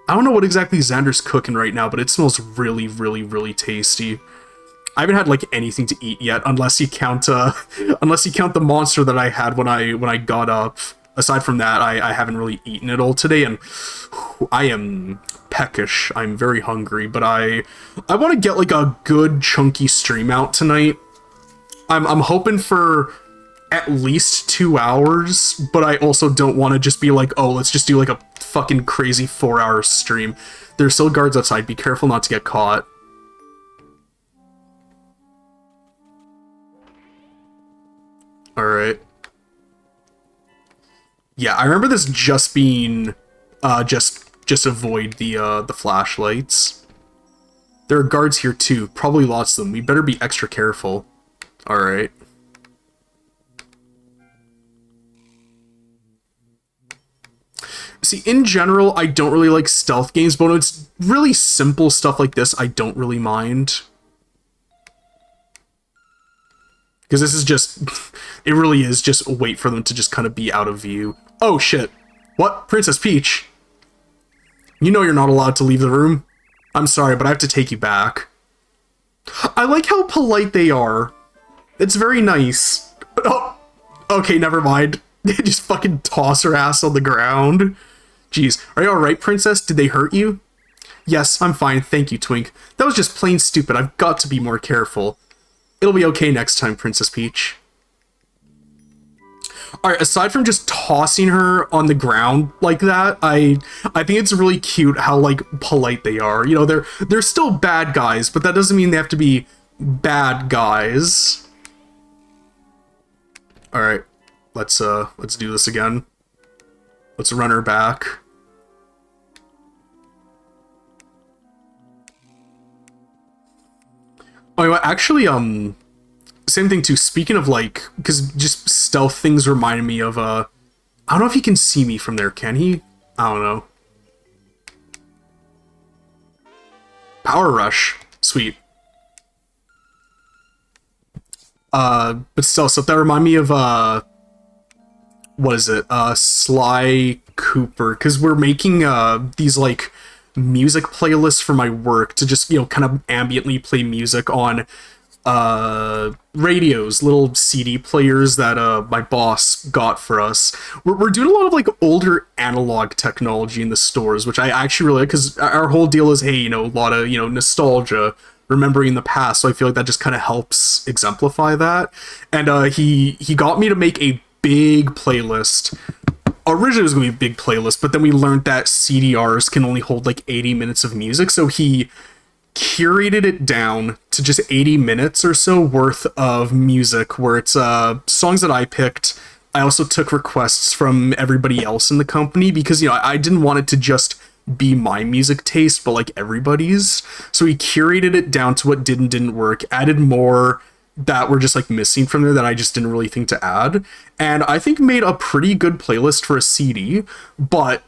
I don't know what exactly Xander's cooking right now, but it smells really, really, really tasty. I haven't had like anything to eat yet, unless you count the monster that I had when I got up. Aside from that, I haven't really eaten at all today, and I am peckish. I'm very hungry, but I want to get like a good chunky stream out tonight. I'm hoping for at least 2 hours, but I also don't want to just be like, oh, let's just do like a fucking crazy 4-hour stream. There's still guards outside. Be careful not to get caught. Alright. Yeah, I remember this just being, just avoid the flashlights. There are guards here too, probably lots of them. We better be extra careful. Alright. See, in general, I don't really like stealth games, but when it's really simple stuff like this, I don't really mind. Because this is just, it really is just wait for them to just kind of be out of view. Oh shit. What? Princess Peach? You know you're not allowed to leave the room. I'm sorry, but I have to take you back. I like how polite they are. It's very nice. Oh, okay, never mind. They just fucking toss her ass on the ground. Jeez, are you alright, princess? Did they hurt you? Yes, I'm fine, thank you, Twink. That was just plain stupid. I've got to be more careful. It'll be okay next time, Princess Peach. Alright, aside from just tossing her on the ground like that, I think it's really cute how, like, polite they are. You know, they're still bad guys, but that doesn't mean they have to be bad guys. Alright, let's do this again. Let's run her back. Oh, actually, same thing too. Speaking of like, because just stealth things reminded me of, I don't know if he can see me from there, can he? I don't know. Power Rush. Sweet. But still, so that remind me of, what is it? Sly Cooper, because we're making, these, like, music playlists for my work to just, you know, kind of ambiently play music on radios, little CD players that my boss got for us. We're doing a lot of like older analog technology in the stores, which I actually really like, because our whole deal is, hey, you know, a lot of, you know, nostalgia, remembering the past, so I feel like that just kind of helps exemplify that. And he got me to make a big playlist. Originally it was going to be a big playlist, but then we learned that CDRs can only hold like 80 minutes of music, so he curated it down to just 80 minutes or so worth of music, where it's songs that I picked. I also took requests from everybody else in the company, because, you know, I didn't want it to just be my music taste, but like everybody's. So he curated it down to what did and didn't work, added more that were just like missing from there that I just didn't really think to add, and I think made a pretty good playlist for a CD, but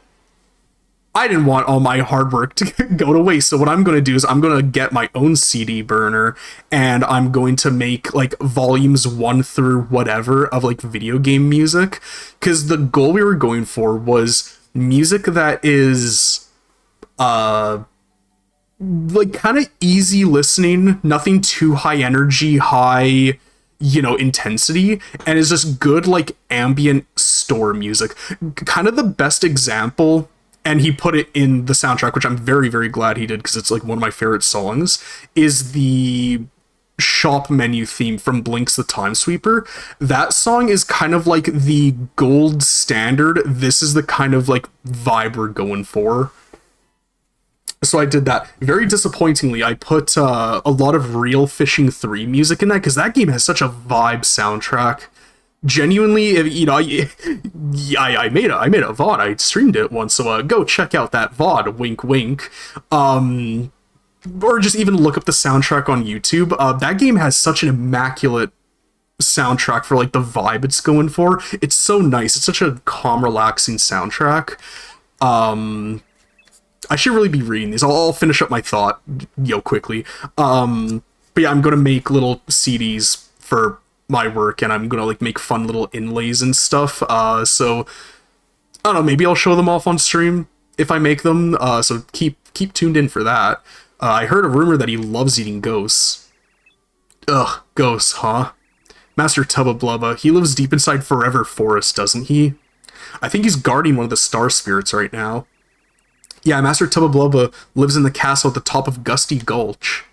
I didn't want all my hard work to go to waste. So what I'm going to do is I'm going to get my own CD burner, and I'm going to make like volumes 1 through whatever of like video game music, because the goal we were going for was music that is like kind of easy listening, nothing too high energy, high, you know, intensity, and is just good like ambient store music. Kind of the best example, and he put it in the soundtrack, which I'm very, very glad he did, because it's like one of my favorite songs, is the shop menu theme from Blink's the Time Sweeper. That song is kind of like the gold standard. This is the kind of like vibe we're going for. So I did that. Very disappointingly, I put a lot of Real Fishing 3 music in that, because that game has such a vibe soundtrack. Genuinely, if, you know, I made a VOD. I streamed it once, so go check out that VOD. Wink, wink. Or just even look up the soundtrack on YouTube. That game has such an immaculate soundtrack for like the vibe it's going for. It's so nice. It's such a calm, relaxing soundtrack. I should really be reading these. I'll finish up my thought, quickly. But yeah, I'm gonna make little CDs for my work, and I'm gonna like make fun little inlays and stuff. So I don't know. Maybe I'll show them off on stream if I make them. So keep tuned in for that. I heard a rumor that he loves eating ghosts. Ugh, ghosts, huh? Master Tubba Blubba, he lives deep inside Forever Forest, doesn't he? I think he's guarding one of the star spirits right now. Yeah, Master Tubba Blubba lives in the castle at the top of Gusty Gulch.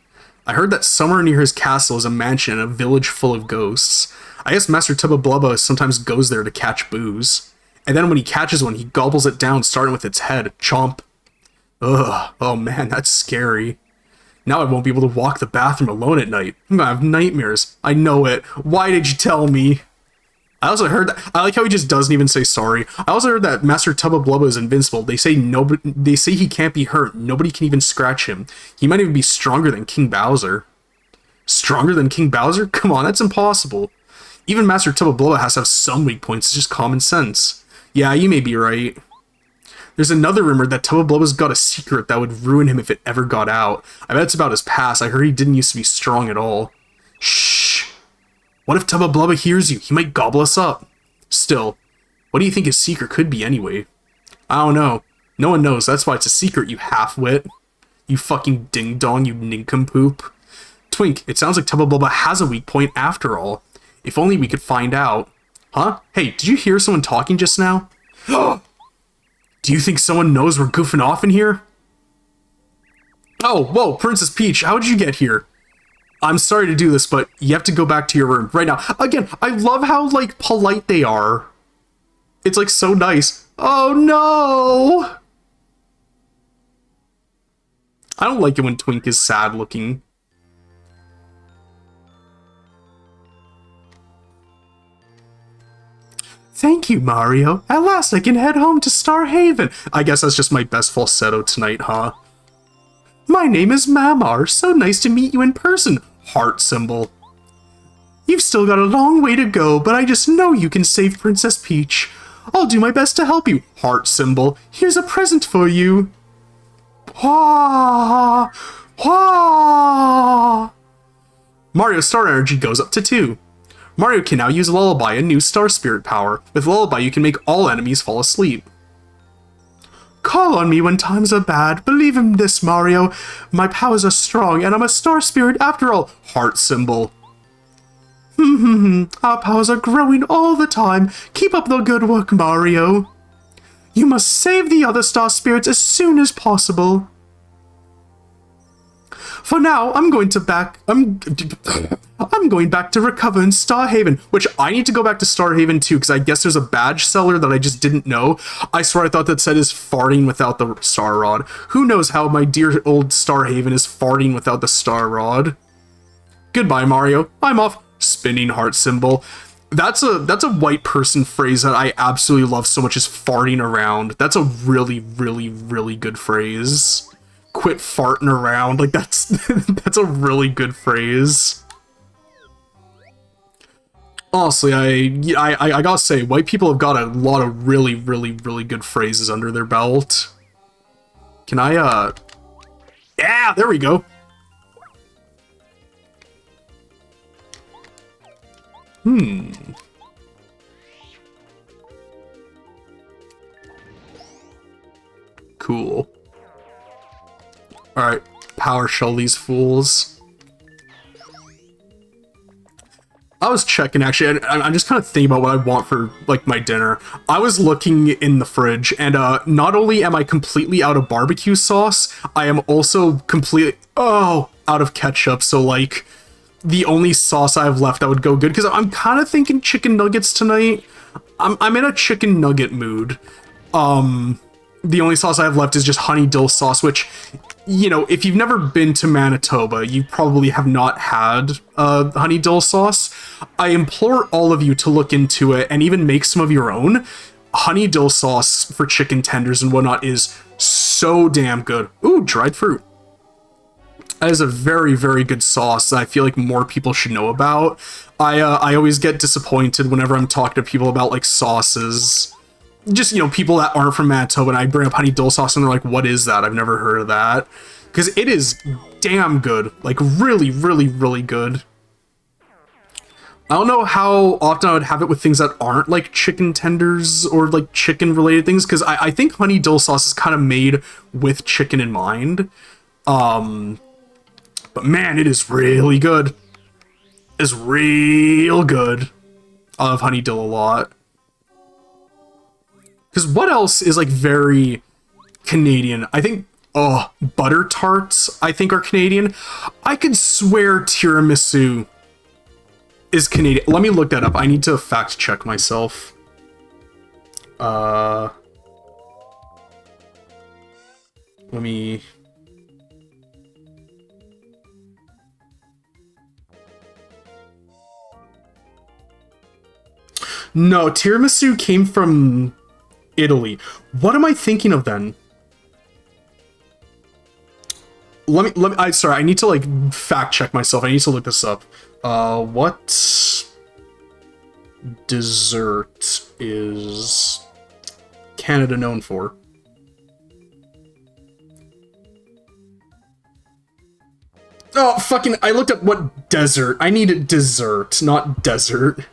I heard that somewhere near his castle is a mansion and a village full of ghosts. I guess Master Tubba Blubba sometimes goes there to catch booze. And then when he catches one, he gobbles it down, starting with its head. Chomp. Ugh, oh man, that's scary. Now I won't be able to walk the bathroom alone at night. I'm gonna have nightmares. I know it. Why did you tell me? I also heard that, I like how he just doesn't even say sorry. I also heard that Master Tubba Blubba is invincible. They say he can't be hurt. Nobody can even scratch him. He might even be stronger than King Bowser. Stronger than King Bowser? Come on, that's impossible. Even Master Tubba Blubba has to have some weak points. It's just common sense. Yeah, you may be right. There's another rumor that Tubba Blubba's got a secret that would ruin him if it ever got out. I bet it's about his past. I heard he didn't used to be strong at all. Shh. What if Tubba Blubba hears you? He might gobble us up. Still, what do you think his secret could be anyway? I don't know. No one knows. That's why it's a secret, you half-wit. You fucking ding-dong, you nincompoop. Twink, it sounds like Tubba Blubba has a weak point after all. If only we could find out. Huh? Hey, did you hear someone talking just now? Do you think someone knows we're goofing off in here? Oh, whoa, Princess Peach, how did you get here? I'm sorry to do this, but you have to go back to your room right now. Again, I love how, like, polite they are. It's, like, so nice. Oh, no! I don't like it when Twink is sad looking. Thank you, Mario. At last I can head home to Star Haven. I guess that's just my best falsetto tonight, huh? My name is Mamar. So nice to meet you in person. Heart symbol. You've still got a long way to go, but I just know you can save Princess Peach. I'll do my best to help you. Heart symbol. Here's a present for you. Wah! Wah! Mario's star energy goes up to 2. Mario can now use Lullaby, a new star spirit power. With Lullaby, you can make all enemies fall asleep. Call on me when times are bad. Believe in this, Mario. My powers are strong, and I'm a star spirit after all. Heart symbol. Our powers are growing all the time. Keep up the good work, Mario. You must save the other star spirits as soon as possible. For now, I'm going back to recover in Star Haven, which I need to go back to Star Haven too, because I guess there's a badge seller that I just didn't know. I swear I thought that said is farting without the Star Rod. Who knows how my dear old Star Haven is farting without the Star Rod? Goodbye, Mario. I'm off. Spinning heart symbol. That's a white person phrase that I absolutely love so much, is farting around. That's a really, really, really good phrase. Quit farting around. Like, that's that's a really good phrase. Honestly, I gotta say, white people have got a lot of really, really, really good phrases under their belt. Can I, yeah, there we go. Cool. Alright, power shell these fools. I was checking, actually, and I'm just kind of thinking about what I want for, like, my dinner. I was looking in the fridge, and not only am I completely out of barbecue sauce, I am also completely, out of ketchup, so, like, the only sauce I have left that would go good, because I'm kind of thinking chicken nuggets tonight. I'm in a chicken nugget mood. The only sauce I have left is just honey dill sauce, which you know, if you've never been to Manitoba, you probably have not had honey dill sauce. I implore all of you to look into it and even make some of your own. Honey dill sauce for chicken tenders and whatnot is so damn good. Ooh, dried fruit. That is a very, very good sauce that I feel like more people should know about. I always get disappointed whenever I'm talking to people about, like, sauces. Just, you know, people that aren't from Manitoba, and I bring up honey dill sauce and they're like, what is that? I've never heard of that. Because it is damn good. Like, really, really, really good. I don't know how often I would have it with things that aren't, like, chicken tenders or, like, chicken-related things, because I think honey dill sauce is kind of made with chicken in mind. But man, it is really good. It's real good. I love honey dill a lot. Because what else is, like, very Canadian? I think, butter tarts, I think, are Canadian. I could swear tiramisu is Canadian. Let me look that up. I need to fact check myself. Let me... No, tiramisu came from Italy. What am I thinking of then? Sorry, I need to, like, fact check myself. I need to look this up. What dessert is Canada known for? Oh, fucking, I looked up what desert. I needed dessert, not desert.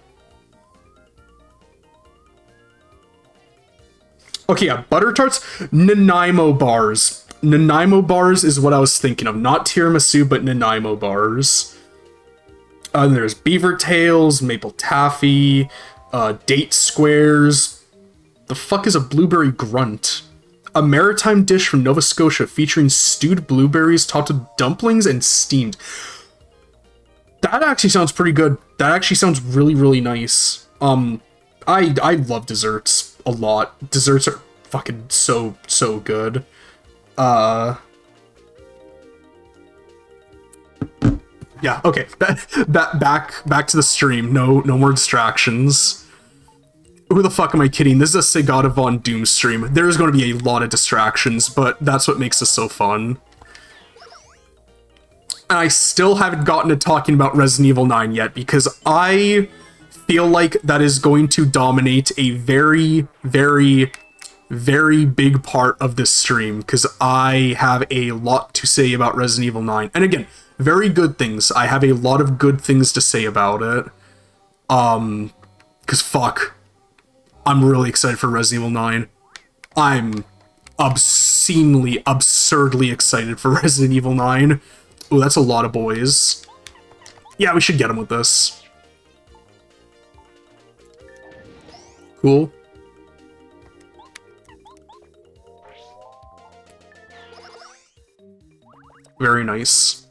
Okay, yeah, butter tarts, Nanaimo bars. Nanaimo bars is what I was thinking of. Not tiramisu, but Nanaimo bars. And there's beaver tails, maple taffy, date squares. The fuck is a blueberry grunt? A maritime dish from Nova Scotia featuring stewed blueberries topped with dumplings and steamed. That actually sounds pretty good. That actually sounds really, really nice. I love desserts a lot. Desserts are fucking so good. Yeah, okay. Back to the stream. No more distractions. Who the fuck am I kidding? This is a Segata Von Doom stream. There's going to be a lot of distractions, but that's what makes this so fun. And I still haven't gotten to talking about Resident Evil 9 yet, because I feel like that is going to dominate a very, very, very big part of this stream, because I have a lot to say about Resident Evil 9. And again, very good things. I have a lot of good things to say about it. Because fuck, I'm really excited for Resident Evil 9. I'm obscenely, absurdly excited for Resident Evil 9. Ooh, that's a lot of boys. Yeah, we should get him with this. Cool. Very nice.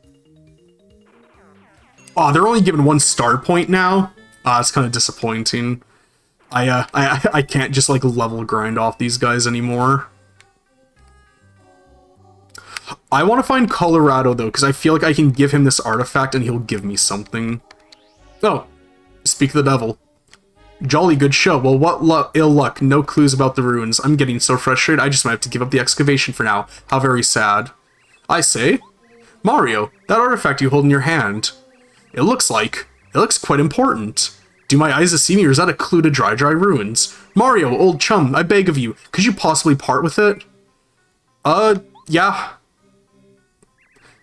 Oh, they're only given 1 star point now? It's kind of disappointing. I can't just, like, level grind off these guys anymore. I want to find Colorado, though, because I feel like I can give him this artifact and he'll give me something. Oh, speak the devil. Jolly good show. Well, what ill luck. No clues about the ruins. I'm getting so frustrated, I just might have to give up the excavation for now. How very sad. I say, Mario, that artifact you hold in your hand. It looks quite important. Do my eyes deceive me, or is that a clue to Dry Ruins? Mario, old chum, I beg of you, could you possibly part with it? Yeah.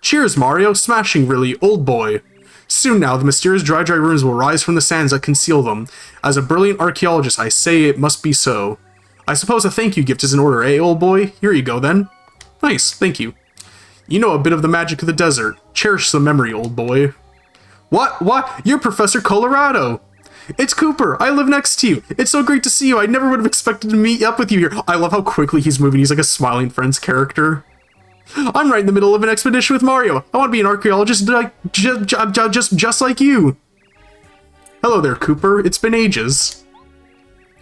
Cheers, Mario. Smashing, really, old boy. Soon now, the mysterious Dry Ruins will rise from the sands that conceal them. As a brilliant archaeologist, I say it must be so. I suppose a thank you gift is in order, eh, old boy? Here you go, then. Nice, thank you. You know a bit of the magic of the desert. Cherish the memory, old boy. What? You're Professor Colorado! It's Cooper! I live next to you! It's so great to see you! I never would have expected to meet up with you here! I love how quickly he's moving. He's like a Smiling Friends character. I'm right in the middle of an expedition with Mario! I want to be an archaeologist just like you! Hello there, Cooper. It's been ages.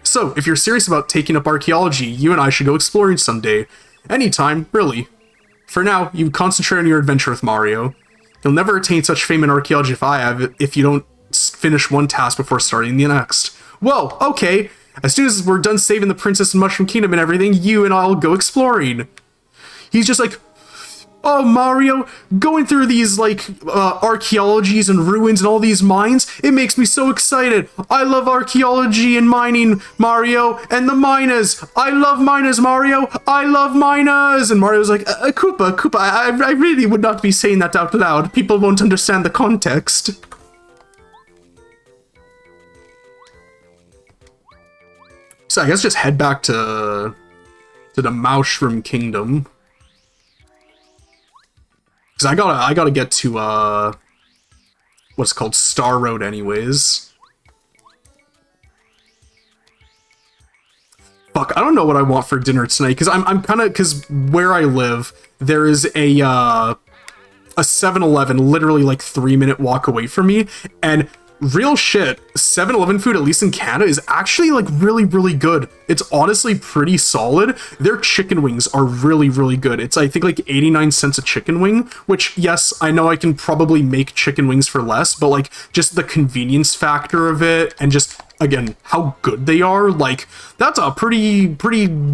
So, if you're serious about taking up archaeology, you and I should go exploring someday. Anytime, really. For now, you concentrate on your adventure with Mario. You'll never attain such fame in archaeology if you don't finish one task before starting the next. Whoa, okay. As soon as we're done saving the princess and Mushroom Kingdom and everything, you and I'll go exploring. He's just like, oh, Mario, going through these, like, archaeologies and ruins and all these mines, it makes me so excited. I love archaeology and mining, Mario, and the miners. I love miners, Mario. I love miners. And Mario's like, Koopa, I really would not be saying that out loud. People won't understand the context. So I guess just head back to the Mushroom Kingdom. Because I gotta get to, what's called Star Road anyways. Fuck, I don't know what I want for dinner tonight, because I'm kind of, because where I live, there is a 7-Eleven literally like 3-minute walk away from me, and real shit, 7-Eleven food, at least in Canada, is actually like really, really good. It's honestly pretty solid. Their chicken wings are really, really good. It's, I think, like 89 cents a chicken wing, which, yes, I know I can probably make chicken wings for less, but like just the convenience factor of it and just, again, how good they are, like, that's a pretty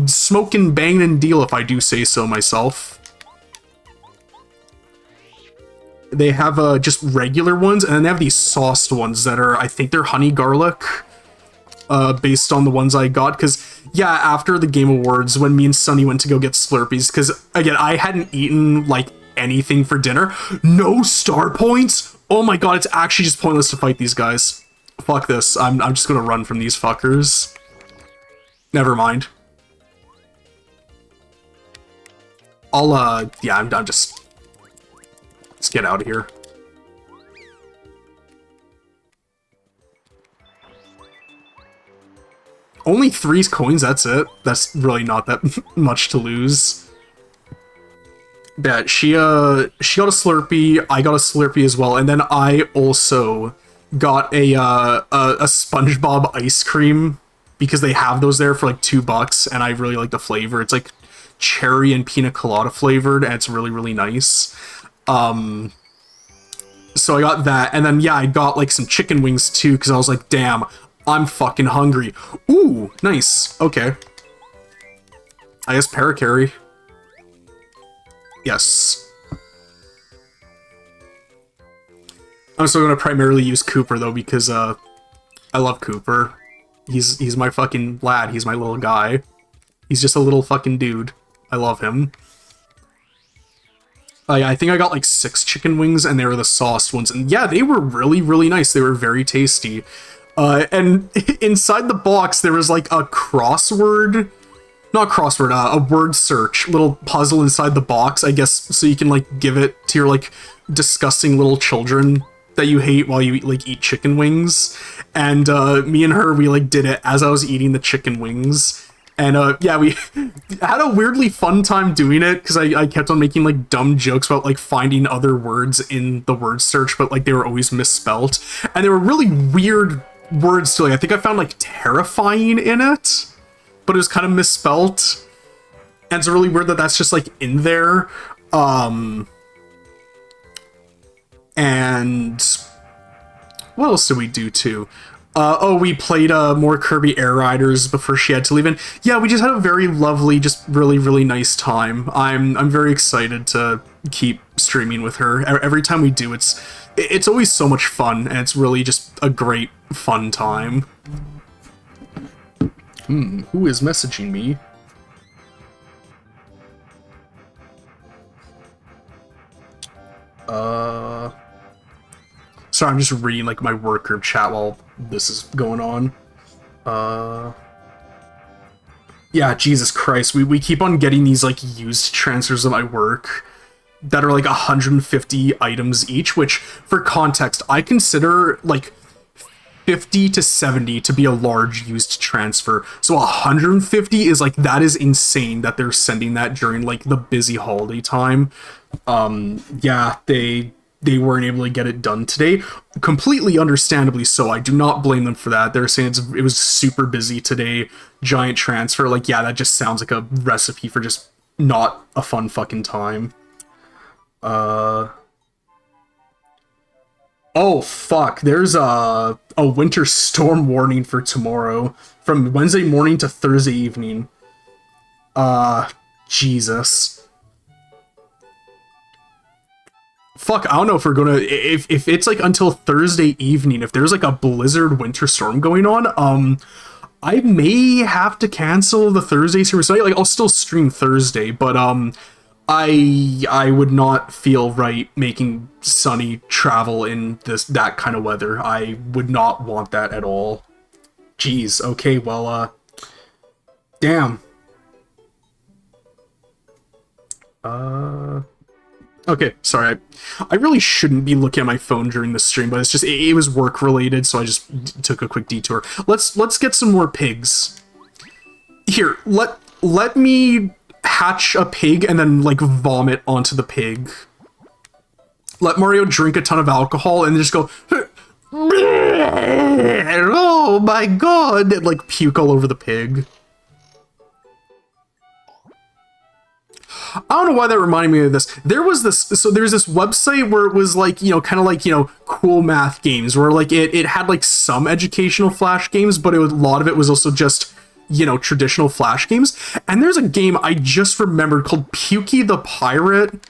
smoking banging deal if I do say so myself. They have just regular ones, and then they have these sauced ones that are, I think they're honey garlic, based on the ones I got. Because, yeah, after the Game Awards, when me and Sunny went to go get Slurpees, because, again, I hadn't eaten, like, anything for dinner. No star points? Oh my god, it's actually just pointless to fight these guys. Fuck this. I'm just gonna run from these fuckers. Never mind. Yeah, I'm just... Let's get out of here. Only 3 coins, that's it. That's really not that much to lose. Yeah, she got a Slurpee, I got a Slurpee as well, and then I also got a SpongeBob ice cream, because they have those there for like $2, and I really like the flavor. It's like cherry and pina colada flavored, and it's really, really nice. So I got that, and then, yeah, I got, like, some chicken wings, too, because I was like, damn, I'm fucking hungry. Ooh, nice. Okay. I guess Paracarry. Yes. I'm still gonna primarily use Cooper, though, because, I love Cooper. He's my fucking lad. He's my little guy. He's just a little fucking dude. I love him. I think I got like 6 chicken wings, and they were the sauced ones, and yeah, they were really, really nice. They were very tasty. And inside the box, there was like a crossword, not crossword, a word search little puzzle inside the box, I guess, so you can like give it to your like disgusting little children that you hate while you eat chicken wings. And me and her, we like did it as I was eating the chicken wings. And, yeah, we had a weirdly fun time doing it, because I kept on making, like, dumb jokes about, like, finding other words in the word search, but, like, they were always misspelt. And they were really weird words, too. Like, I think I found, like, terrifying in it, but it was kind of misspelt. And it's really weird that that's just, like, in there. And what else did we do, too? Oh, we played more Kirby Air Riders before she had to leave, and yeah, we just had a very lovely, just really, really nice time. I'm very excited to keep streaming with her. Every time we do, it's always so much fun, and it's really just a great, fun time. Who is messaging me? Sorry, I'm just reading, like, my work group chat while this is going on. Yeah, Jesus Christ, we keep on getting these, like, used transfers at my work that are, like, 150 items each, which, for context, I consider, like, 50 to 70 to be a large used transfer. So 150 is, like, that is insane that they're sending that during, like, the busy holiday time. Yeah, they weren't able to get it done today. Completely understandably so. I do not blame them for that. They're saying it was super busy today. Giant transfer. Like, yeah, that just sounds like a recipe for just not a fun fucking time. Uh... Oh, fuck. There's a winter storm warning for tomorrow. From Wednesday morning to Thursday evening. Jesus. Fuck, I don't know if we're gonna... If it's, like, until Thursday evening, if there's, like, a blizzard winter storm going on, I may have to cancel the Thursday series. So, like, I'll still stream Thursday, but, I would not feel right making Sunny travel in that kind of weather. I would not want that at all. Jeez, okay, well, damn. Okay, sorry. I really shouldn't be looking at my phone during the stream, but it's just it was work related, so I just took a quick detour. Let's get some more pigs. Here, let me hatch a pig and then like vomit onto the pig. Let Mario drink a ton of alcohol and just go, oh my god, and like puke all over the pig. I don't know why that reminded me of this. There's this website where it was like, you know, kind of like, you know, cool math games where like it had like some educational flash games, but a lot of it was also just, you know, traditional flash games. And there's a game I just remembered called Pukey the Pirate.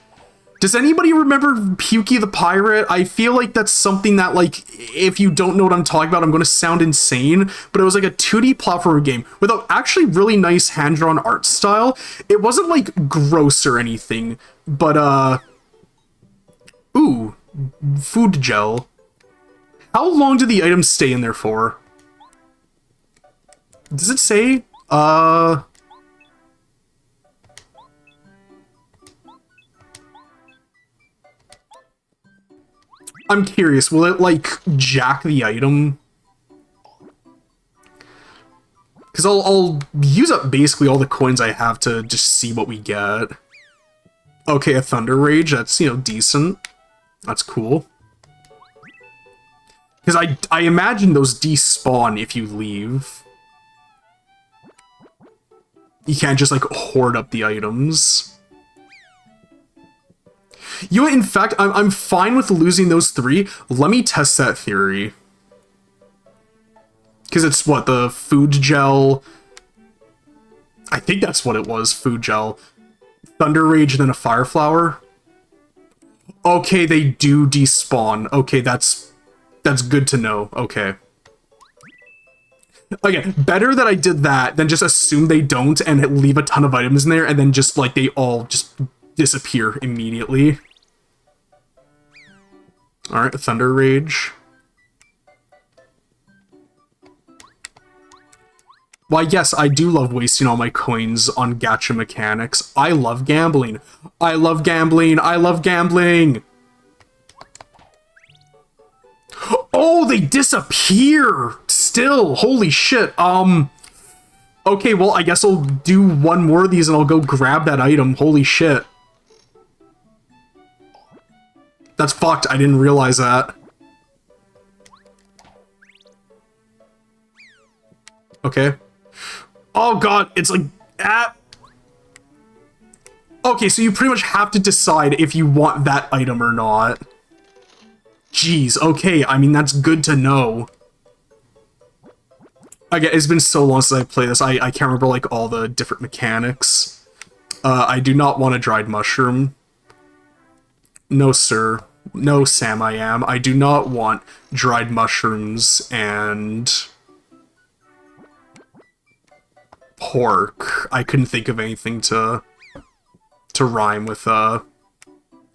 Does anybody remember Pukey the Pirate? I feel like that's something that, like, if you don't know what I'm talking about, I'm going to sound insane, but it was like a 2D platformer game with a actually really nice hand-drawn art style. It wasn't, like, gross or anything, but, ooh, food gel. How long do the items stay in there for? Does it say? I'm curious, will it, like, jack the item? Because I'll use up basically all the coins I have to just see what we get. Okay, a Thunder Rage, that's, you know, decent. That's cool. Because I imagine those despawn if you leave. You can't just, like, hoard up the items. You know, in fact, I'm fine with losing those 3. Let me test that theory. Because it's, what, the food gel... I think that's what it was, food gel. Thunder Rage, then a Fire Flower. Okay, they do despawn. Okay, that's good to know. Okay. Again, better that I did that than just assume they don't and leave a ton of items in there and then just, like, they all just disappear immediately. Alright, Thunder Rage. Why, yes, I do love wasting all my coins on gacha mechanics. I love gambling. I love gambling. I love gambling. Oh, they disappear! Still, holy shit. Okay, well, I guess I'll do one more of these and I'll go grab that item. Holy shit. That's fucked. I didn't realize that. Okay. Oh god, it's like... ah. Okay, so you pretty much have to decide if you want that item or not. Jeez, okay, I mean, that's good to know. Again, it's been so long since I played this, I can't remember, like, all the different mechanics. I do not want a dried mushroom. No, sir. No, Sam, I am. I do not want dried mushrooms and... pork. I couldn't think of anything to rhyme with,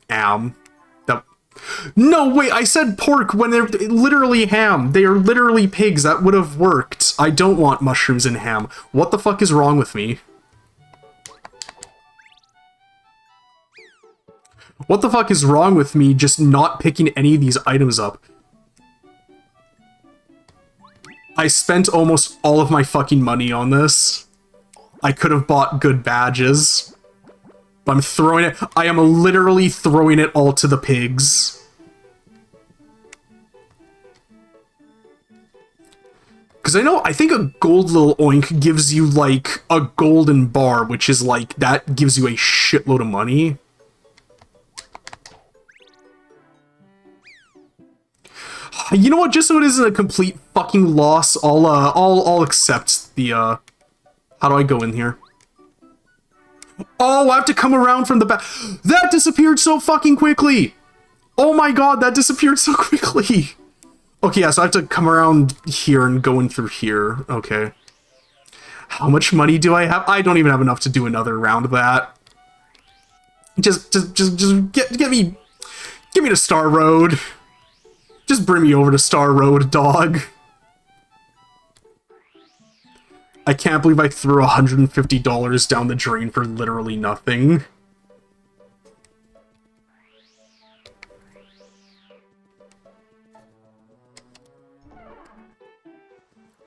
am. That... No, wait, I said pork when they're literally ham. They are literally pigs. That would have worked. I don't want mushrooms and ham. What the fuck is wrong with me? What the fuck is wrong with me just not picking any of these items up? I spent almost all of my fucking money on this. I could have bought good badges. But I'm throwing it... I am literally throwing it all to the pigs. Because I think a gold little oink gives you, like, a golden bar, which is, like, that gives you a shitload of money. You know what? Just so it isn't a complete fucking loss, I'll accept the, how do I go in here? Oh, I have to come around from the back. That disappeared so fucking quickly! Oh my god, that disappeared so quickly! Okay, yeah, so I have to come around here and go in through here. Okay. How much money do I have? I don't even have enough to do another round of that. Just get me to Star Road. Just bring me over to Star Road, dog. I can't believe I threw $150 down the drain for literally nothing.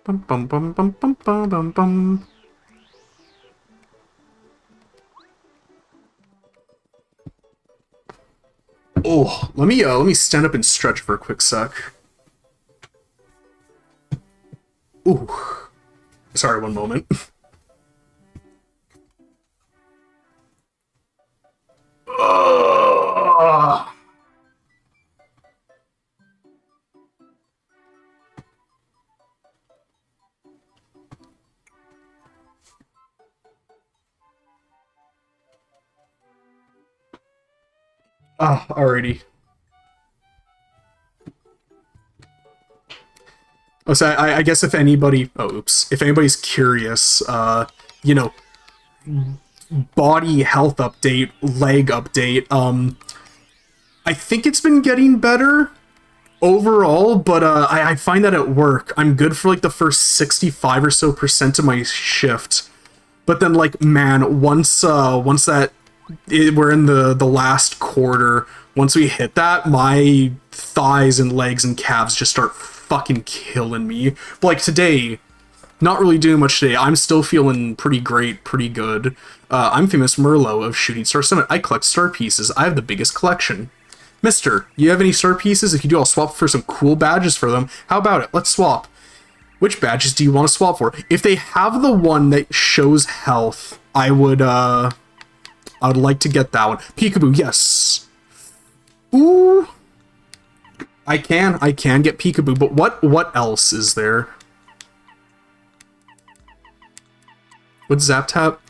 Bum bum bum bum bum bum bum bum. Oh, let me stand up and stretch for a quick sec. Ooh. Sorry, one moment. Alrighty. Oh, so I guess if anybody, oh, oops, if anybody's curious, you know, body health update, leg update, I think it's been getting better overall, but I find that at work, I'm good for like the first 65 or so percent of my shift. But then, like, man, once we're in the last quarter, once we hit that, my thighs and legs and calves just start fucking killing me. But like today, not really doing much today. I'm still feeling pretty great, pretty good. I'm famous Merlot of Shooting Star Summit. I collect star pieces. I have the biggest collection. Mister, you have any star pieces? If you do, I'll swap for some cool badges for them. How about it? Let's swap. Which badges do you want to swap for? If they have the one that shows health, I would like to get that one. Peekaboo, yes. Ooh. I can get Peekaboo, but what else is there? What's Zap Tap?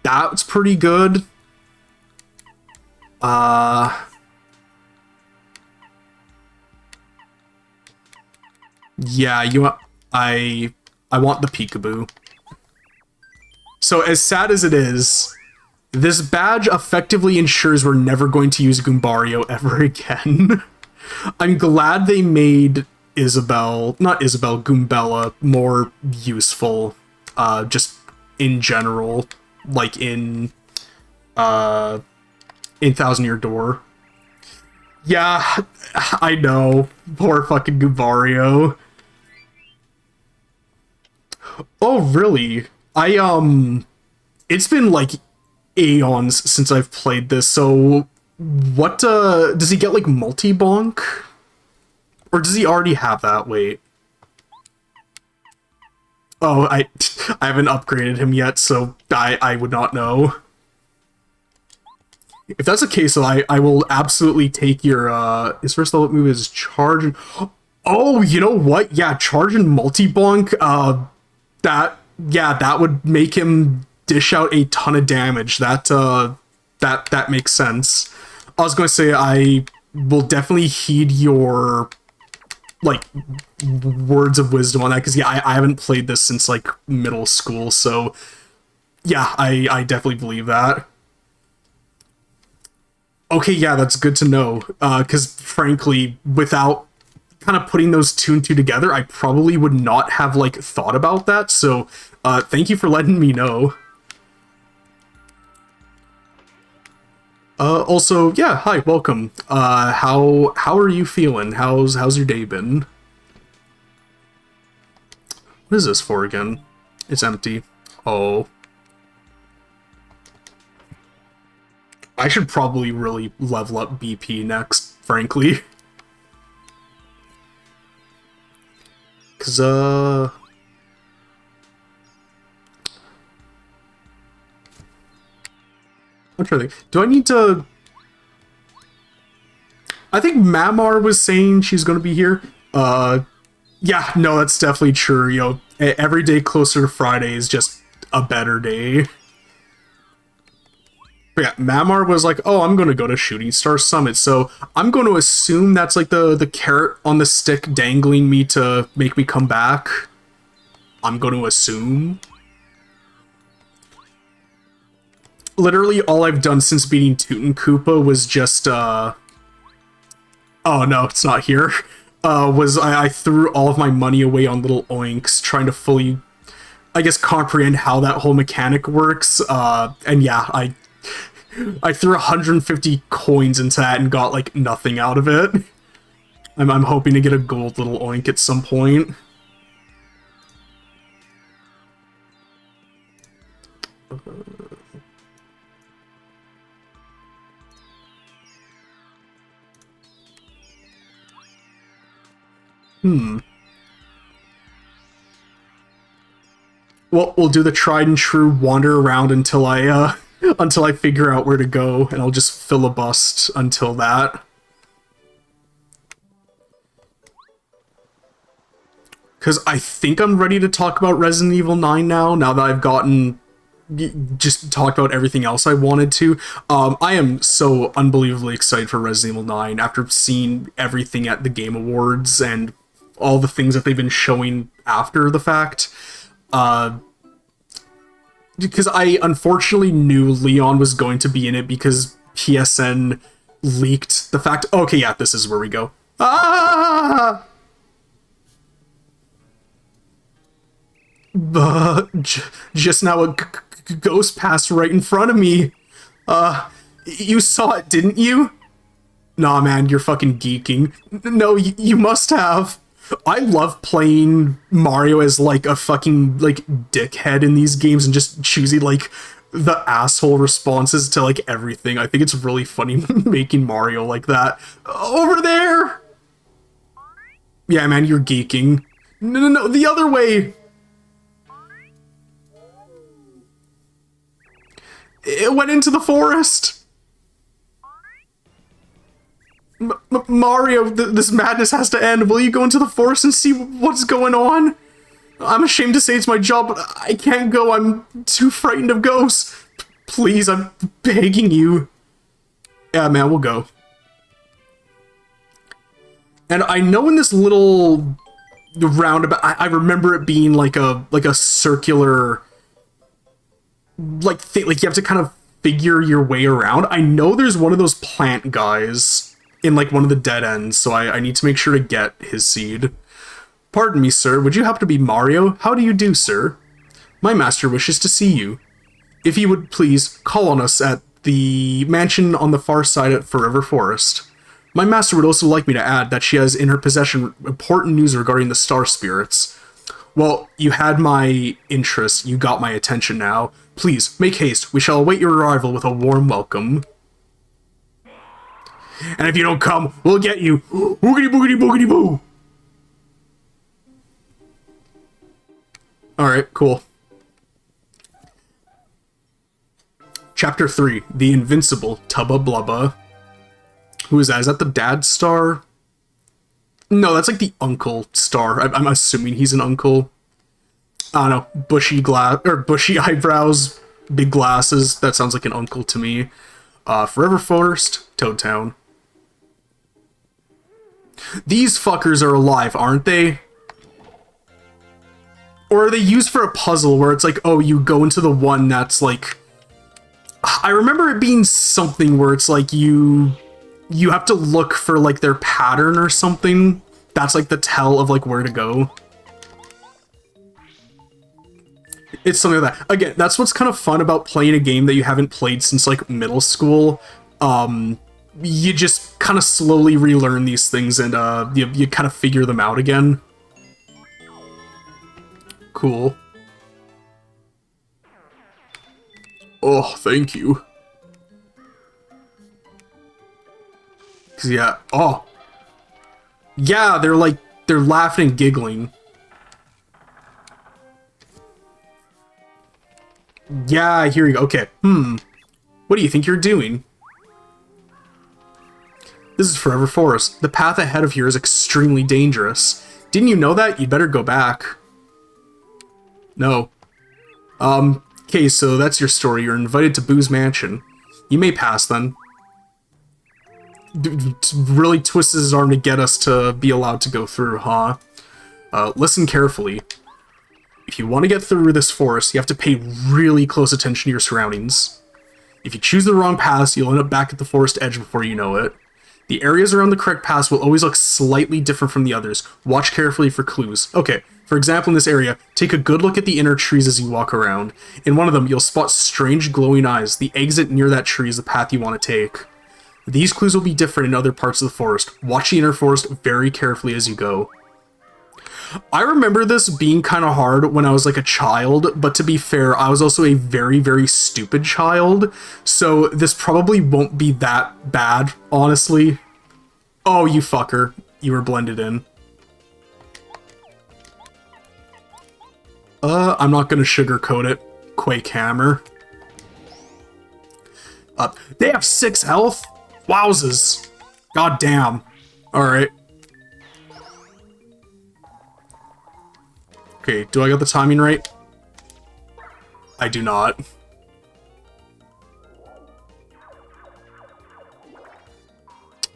That's pretty good. Yeah, I want the Peekaboo. So as sad as it is, this badge effectively ensures we're never going to use Goombario ever again. I'm glad they made Goombella more useful, just in general, like in Thousand Year Door. Yeah, I know. Poor fucking Goombario. Oh, really? It's been like aeons since I've played this, so what, does he get, like, multi-bonk? Or does he already have that? Wait. Oh, I haven't upgraded him yet, so I would not know. If that's the case, though, I will absolutely take your, his first level move is charge and... Oh, you know what? Yeah, charge and multi-bonk, that would make him dish out a ton of damage. That makes sense. I was going to say I will definitely heed your, like, words of wisdom on that, because yeah, I haven't played this since like middle school, so yeah, I definitely believe that. Okay, yeah, that's good to know. Because frankly, without kind of putting those two and two together, I probably would not have like thought about that. So, thank you for letting me know. Also, yeah, hi, welcome. How are you feeling? How's your day been? What is this for again? It's empty. Oh. I should probably really level up BP next, frankly. Cause, I'm trying to think. Do I need to... I think Mamar was saying she's going to be here. Yeah, no, that's definitely true. You know, every day closer to Friday is just a better day. But yeah, Mamar was like, "Oh, I'm going to go to Shooting Star Summit," so I'm going to assume that's like the carrot on the stick dangling me to make me come back. I'm going to assume. Literally, all I've done since beating Tootin' Koopa was just oh no, it's not here. I threw all of my money away on little oinks, trying to fully, I guess, comprehend how that whole mechanic works. And yeah, I threw 150 coins into that and got like nothing out of it. I'm hoping to get a gold little oink at some point. Well, we'll do the tried and true wander around until I until I figure out where to go, and I'll just filibust until that. Because I think I'm ready to talk about Resident Evil 9 now that I've gotten just talked about everything else I wanted to. I am so unbelievably excited for Resident Evil 9 after seeing everything at the Game Awards and all the things that they've been showing after the fact. Because I unfortunately knew Leon was going to be in it because PSN leaked the fact. Okay, yeah, this is where we go. Ah! Just now a ghost passed right in front of me. You saw it, didn't you? Nah, man, you're fucking geeking. No, you must have. I love playing Mario as like a fucking like dickhead in these games and just choosing like the asshole responses to like everything. I think it's really funny making Mario like that. Over there! Yeah, man, you're geeking. No, the other way! It went into the forest! Mario, this madness has to end. Will you go into the forest and see what's going on? I'm ashamed to say it's my job, but I can't go. I'm too frightened of ghosts. Please, I'm begging you. Yeah, man, we'll go. And I know in this little roundabout, I remember it being like a circular, like like you have to kind of figure your way around. I know there's one of those plant guys in like one of the dead ends, so I need to make sure to get his seed. Pardon me, sir, would you happen to be Mario? How do you do, sir? My master wishes to see you. If you would please call on us at the mansion on the far side at Forever Forest. My master would also like me to add that she has in her possession important news regarding the star spirits. Well, you had my interest, you got my attention now. Please, make haste, we shall await your arrival with a warm welcome. And if you don't come, we'll get you. Boogity boogity boogity boo. Alright, cool. Chapter 3, The Invincible Tubba Blubba. Who is that? Is that the dad star? No, that's like the uncle star. I'm assuming he's an uncle. I don't know, bushy eyebrows, big glasses. That sounds like an uncle to me. Forever Forest, Toad Town. These fuckers are alive, aren't they? Or are they used for a puzzle where it's like, oh, you go into the one that's like... I remember it being something where it's like you have to look for like their pattern or something. That's like the tell of like where to go. It's something like that. Again, that's what's kind of fun about playing a game that you haven't played since like middle school. You just kind of slowly relearn these things and you kind of figure them out again. Cool. Oh, thank you. 'Cause yeah, oh. Yeah, they're laughing and giggling. Yeah, here you go. Okay, What do you think you're doing? This is Forever Forest. The path ahead of here is extremely dangerous. Didn't you know that? You'd better go back. No. Okay, so that's your story. You're invited to Boo's mansion. You may pass, then. Really twists his arm to get us to be allowed to go through, huh? Listen carefully. If you want to get through this forest, you have to pay really close attention to your surroundings. If you choose the wrong paths, you'll end up back at the forest edge before you know it. The areas around the correct paths will always look slightly different from the others. Watch carefully for clues. Okay, for example, in this area, take a good look at the inner trees as you walk around. In one of them, you'll spot strange glowing eyes. The exit near that tree is the path you want to take. These clues will be different in other parts of the forest. Watch the inner forest very carefully as you go. I remember this being kind of hard when I was like a child, but to be fair, I was also a very, very stupid child, so this probably won't be that bad, honestly. Oh, you fucker. You were blended in. I'm not gonna sugarcoat it. Quake Hammer. They have 6 health? Wowzers. God damn. Alright. Okay, do I got the timing right? I do not.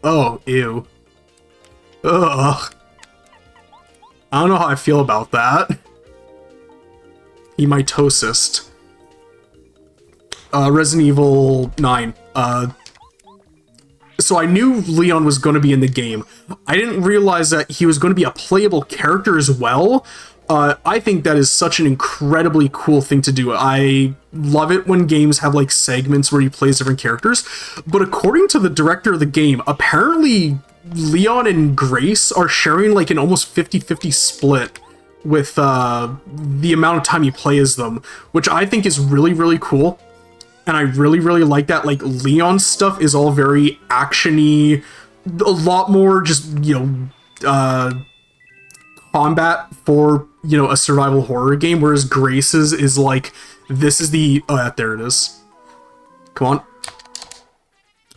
Oh, ew. Ugh. I don't know how I feel about that. Hemitosis. Resident Evil 9. So I knew Leon was going to be in the game. I didn't realize that he was going to be a playable character as well. I think that is such an incredibly cool thing to do. I love it when games have like segments where you play as different characters. But according to the director of the game, apparently Leon and Grace are sharing like an almost 50-50 split with the amount of time you play as them, which I think is really, really cool. And I really, really like that. Like, Leon's stuff is all very action-y, a lot more just, you know, combat for, you know, a survival horror game, whereas Grace's is like, this is the... Oh, there it is. Come on.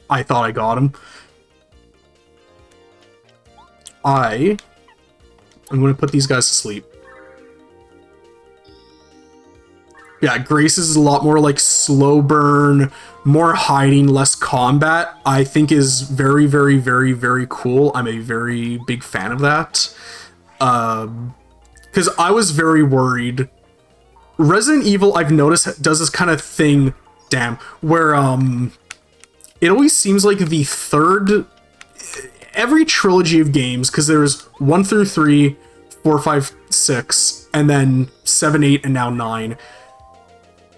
I thought I got him. I'm going to put these guys to sleep. Yeah, Grace's is a lot more like slow burn, more hiding, less combat. I think is very, very, very, very cool. I'm a very big fan of that. Because I was very worried. Resident Evil, I've noticed, does this kind of thing, damn, where it always seems like the third... Every trilogy of games, because there's 1 through 3, 4, 5, 6, and then 7, 8, and now 9.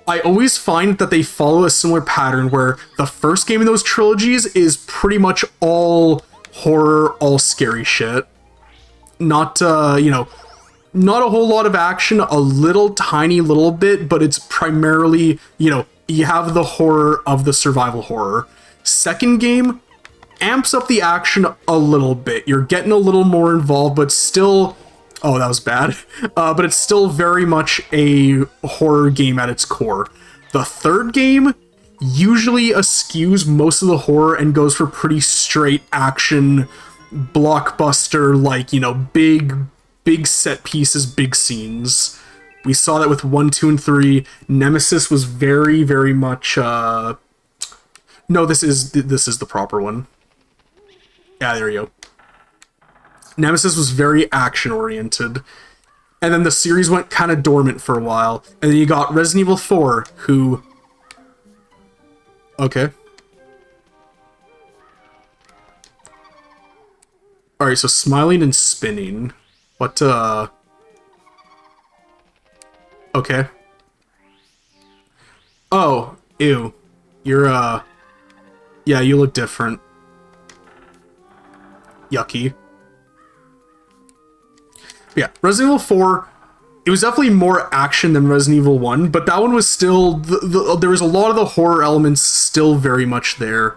I always find that they follow a similar pattern where the first game in those trilogies is pretty much all horror, all scary shit. Not, you know, not a whole lot of action, a little tiny little bit, but it's primarily, you know, you have the horror of the survival horror. Second game amps up the action a little bit. You're getting a little more involved, but still... Oh, that was bad. But it's still very much a horror game at its core. The third game usually eschews most of the horror and goes for pretty straight action, blockbuster, like, you know, big set pieces, big scenes. We saw that with 1, 2, and 3. Nemesis was very, very much... No, this is the proper one. Yeah, there you go. Nemesis was very action-oriented. And then the series went kind of dormant for a while. And then you got Resident Evil 4, who... Okay. Alright, so smiling and spinning. What, Okay. Oh, ew. You're, Yeah, you look different. Yucky. Yeah, Resident Evil 4, it was definitely more action than Resident Evil 1, but that one was still... there was a lot of the horror elements still very much there.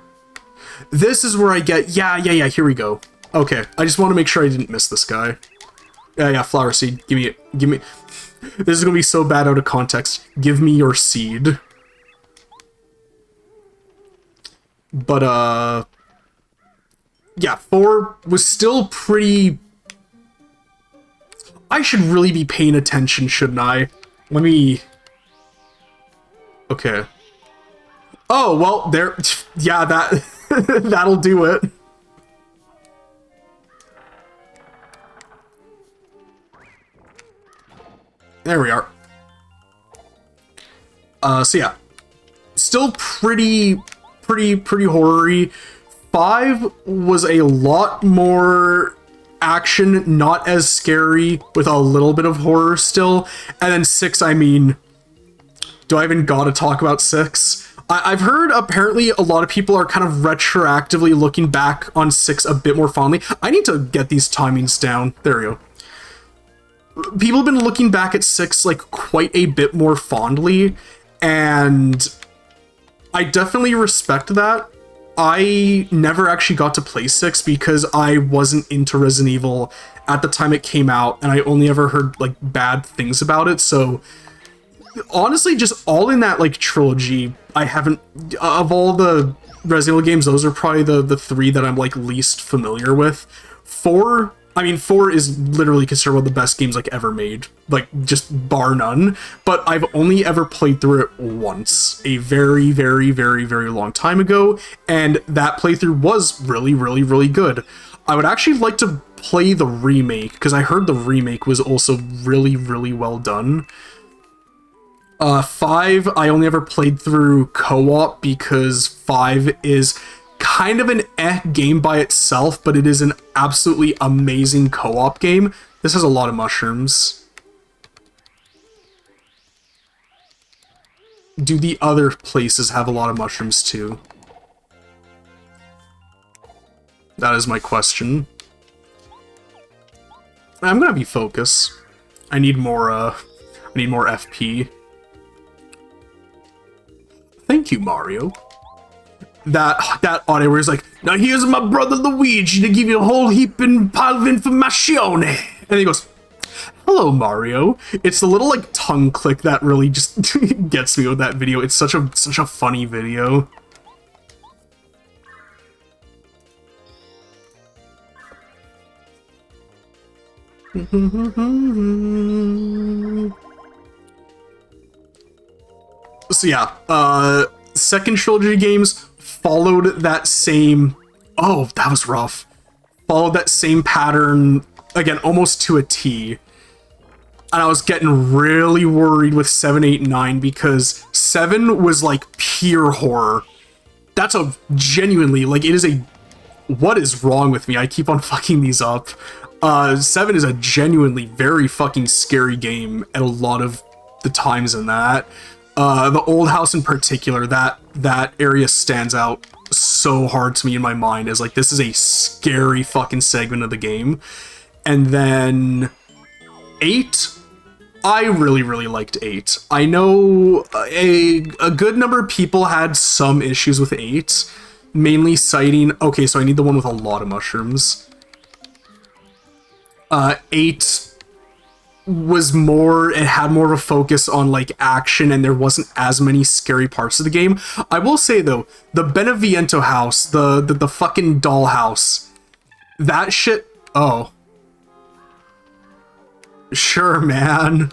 This is where I get... Yeah, here we go. Okay, I just want to make sure I didn't miss this guy. Yeah, Flower Seed. Give me it. Give me... This is going to be so bad out of context. Give me your seed. But, yeah, 4 was still pretty... I should really be paying attention, shouldn't I? Let me... Okay. Oh, well, there... Yeah, that... that'll do it. There we are. So yeah. Still pretty horror-y. 5 was a lot more action, not as scary, with a little bit of horror still. And then 6, I mean... Do I even gotta talk about 6? I've heard apparently a lot of people are kind of retroactively looking back on 6 a bit more fondly. I need to get these timings down. There we go. People have been looking back at 6 like quite a bit more fondly, and I definitely respect that. I never actually got to play 6 because I wasn't into Resident Evil at the time it came out, and I only ever heard like bad things about it, so honestly, just all in that like trilogy, I haven't, of all the Resident Evil games, those are probably the 3 that I'm like least familiar with. 4, I mean, 4 is literally considered one of the best games like ever made, like just bar none, but I've only ever played through it once, a very long time ago, and that playthrough was really good. I would actually like to play the remake, because I heard the remake was also really well done. 5, I only ever played through co-op because 5 is kind of an game by itself, but it is an absolutely amazing co-op game. This has a lot of mushrooms. Do the other places have a lot of mushrooms too? That is my question. I'm gonna be focused. I need more FP. Thank you, Mario. That audio where he's like, now here's my brother Luigi to give you a whole heaping pile of information. And he goes, hello, Mario. It's the little like tongue click that really just gets me with that video. It's such a funny video. So yeah, second trilogy games followed that same... Oh, that was rough. Followed that same pattern, again, almost to a T. And I was getting really worried with 7, 8, 9 because 7 was like pure horror. That's a genuinely, like, it is a... What is wrong with me? I keep on fucking these up. 7 is a genuinely very fucking scary game at a lot of the times in that. The old house in particular, that area stands out so hard to me in my mind as like, this is a scary fucking segment of the game. And then 8, I really liked 8. I know a good number of people had some issues with 8, mainly citing, okay, so I need the one with a lot of mushrooms. 8 was more, it had more of a focus on like action and there wasn't as many scary parts of the game. I will say though, the Beneviento house, the fucking doll house, that shit, oh. Sure, man.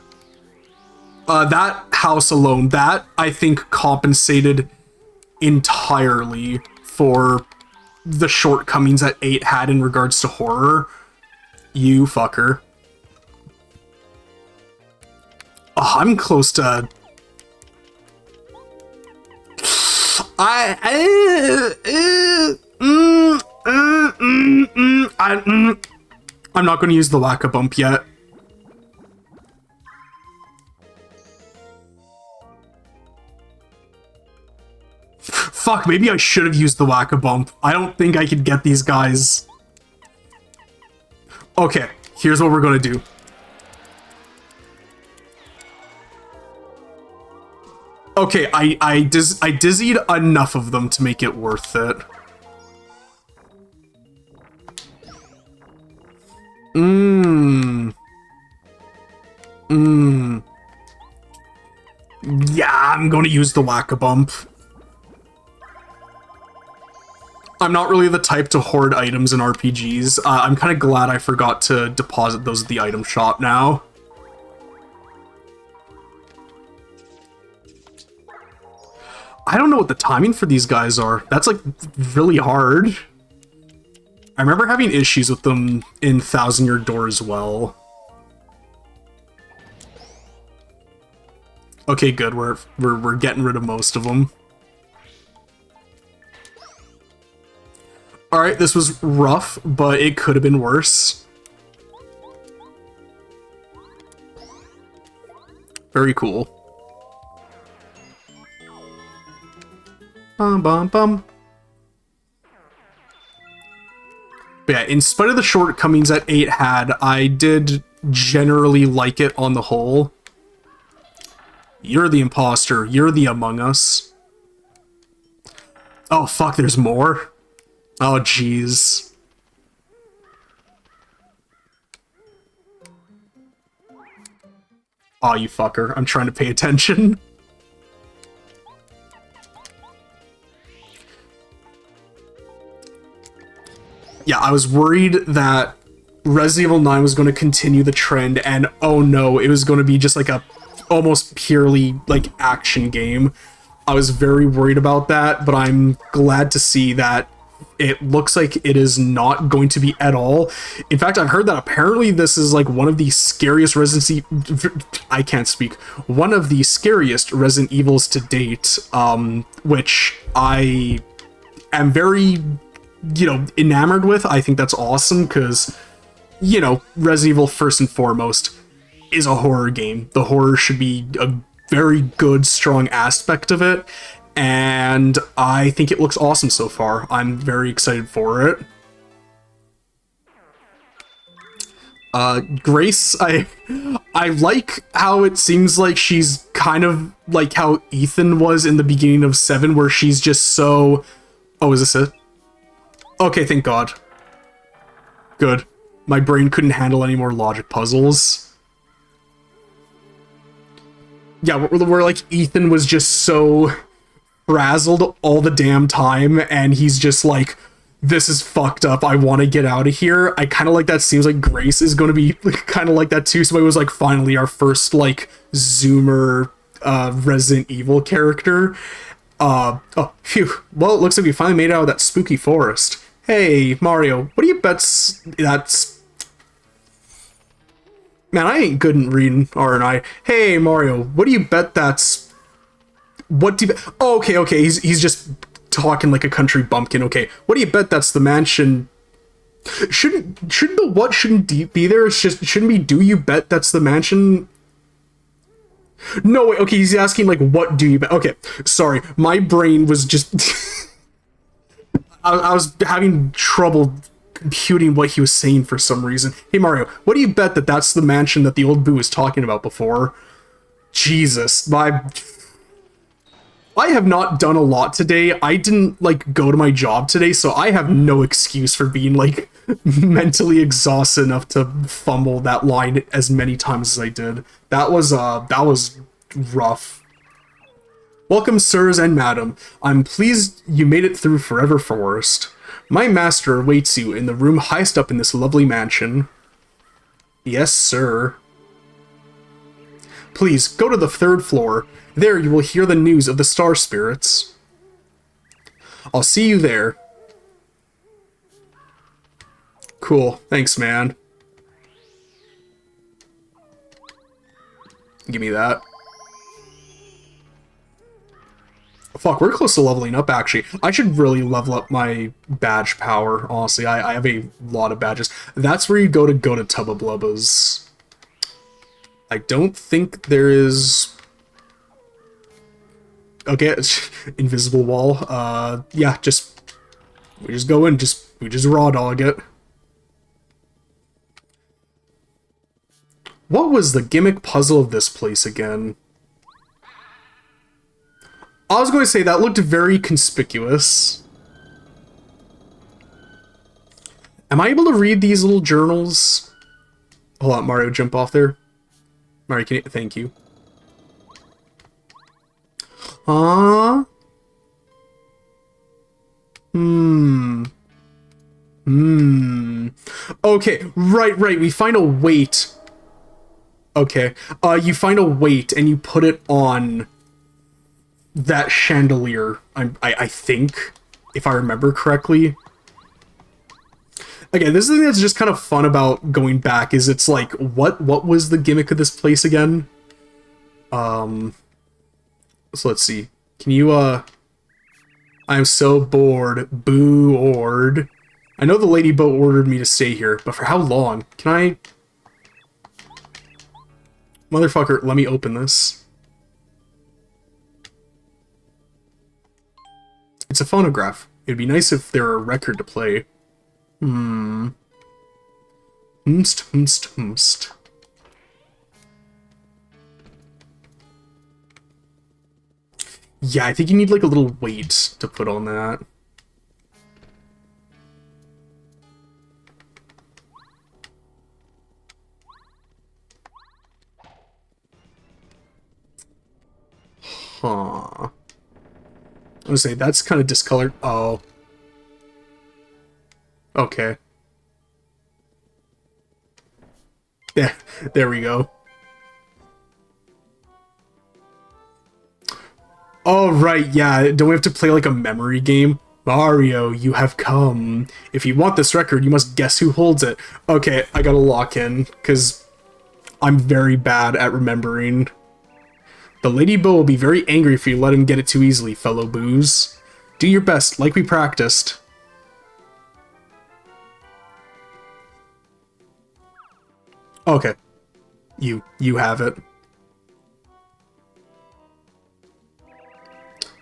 That house alone, that I think compensated entirely for the shortcomings that 8 had in regards to horror. You fucker. Oh, I'm close to... I'm not going to use the whack-a-bump yet. Fuck, maybe I should have used the whack-a-bump. I don't think I could get these guys. Okay, here's what we're going to do. Okay, I dizzied enough of them to make it worth it. Yeah, I'm gonna use the whack-a-bump. I'm not really the type to hoard items in RPGs. I'm kind of glad I forgot to deposit those at the item shop now. I don't know what the timing for these guys are. That's like really hard. I remember having issues with them in Thousand Year Door as well. Okay, good. We're getting rid of most of them. All right, this was rough, but it could have been worse. Very cool. Bum bum bum. But yeah, in spite of the shortcomings that 8 had, I did generally like it on the whole. You're the imposter. You're the Among Us. Oh, fuck, there's more? Oh, jeez. Aw, you fucker. I'm trying to pay attention. Yeah, I was worried that Resident Evil 9 was going to continue the trend, and oh no, it was going to be just like a almost purely like action game. I was very worried about that, but I'm glad to see that it looks like it is not going to be at all. In fact, I've heard that apparently this is like one of the scariest I can't speak. One of the scariest Resident Evils to date, which I am very, enamored with. I think that's awesome because, Resident Evil first and foremost is a horror game. The horror should be a very good, strong aspect of it, and I think it looks awesome so far. I'm very excited for it. Grace, I like how it seems like she's kind of like how Ethan was in the beginning of 7, where she's just so... Oh, is this it? Okay, thank God. Good. My brain couldn't handle any more logic puzzles. Yeah, where like Ethan was just so frazzled all the damn time, and he's just like, this is fucked up, I want to get out of here. I kind of like that. Seems like Grace is going to be kind of like that too. So it was like finally our first like Zoomer Resident Evil character. Oh, phew. Well, it looks like we finally made it out of that spooky forest. Hey, Mario, what do you bet's that's... Man, I ain't good at reading, aren't I? Hey, Mario, what do you bet that's... What do you bet... Oh, okay, he's just talking like a country bumpkin. Okay, what do you bet that's the mansion... Shouldn't the what shouldn't be there? It's just, shouldn't be do you bet that's the mansion... No, wait, okay, he's asking like, what do you bet? Okay, sorry, my brain was just... I was having trouble computing what he was saying for some reason. Hey Mario, what do you bet that's the mansion that the old boo was talking about before? Jesus, I have not done a lot today. I didn't like go to my job today, so I have no excuse for being like mentally exhausted enough to fumble that line as many times as I did. That was rough. Welcome, sirs and madam. I'm pleased you made it through Forever Forest. My master awaits you in the room highest up in this lovely mansion. Yes, sir. Please, go to the 3rd floor. There you will hear the news of the star spirits. I'll see you there. Cool. Thanks, man. Give me that. Fuck, we're close to leveling up, actually. I should really level up my badge power, honestly. I have a lot of badges. That's where you go to Tubba Blubba's. I don't think there is... Okay, invisible wall. Yeah, we just go in, we just raw dog it. What was the gimmick puzzle of this place again? I was going to say, that looked very conspicuous. Am I able to read these little journals? Hold on, Mario, jump off there. Mario, can you... Thank you. Hmm. Hmm. Okay, right, we find a weight. Okay. You find a weight and you put it on that chandelier. I think, if I remember correctly. Again, this is the thing that's just kind of fun about going back, is it's like, what was the gimmick of this place again? So let's see. Can you, I'm so bored. Boo-ord. I know the lady boat ordered me to stay here, but for how long? Can I... Motherfucker, let me open this. It's a phonograph. It'd be nice if there were a record to play. Hmm. Humst. Yeah, I think you need like a little weight to put on that. Huh. I would say that's kind of discolored. Oh. Okay. There we go. Oh, right, yeah. Don't we have to play like a memory game? Mario, you have come. If you want this record, you must guess who holds it. Okay, I gotta lock in, because I'm very bad at remembering. The Lady Bo will be very angry if you let him get it too easily, fellow boos. Do your best, like we practiced. Okay. You have it.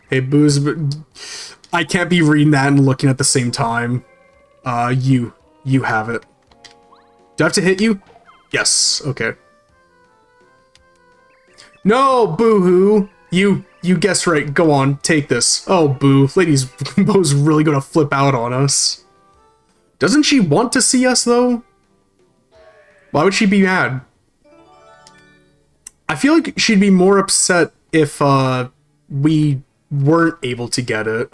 Hey, boos, but I can't be reading that and looking at the same time. You have it. Do I have to hit you? Yes, okay. No, boo-hoo! You guessed right. Go on, take this. Oh, boo. Lady's Bo's really gonna flip out on us. Doesn't she want to see us, though? Why would she be mad? I feel like she'd be more upset if, we weren't able to get it.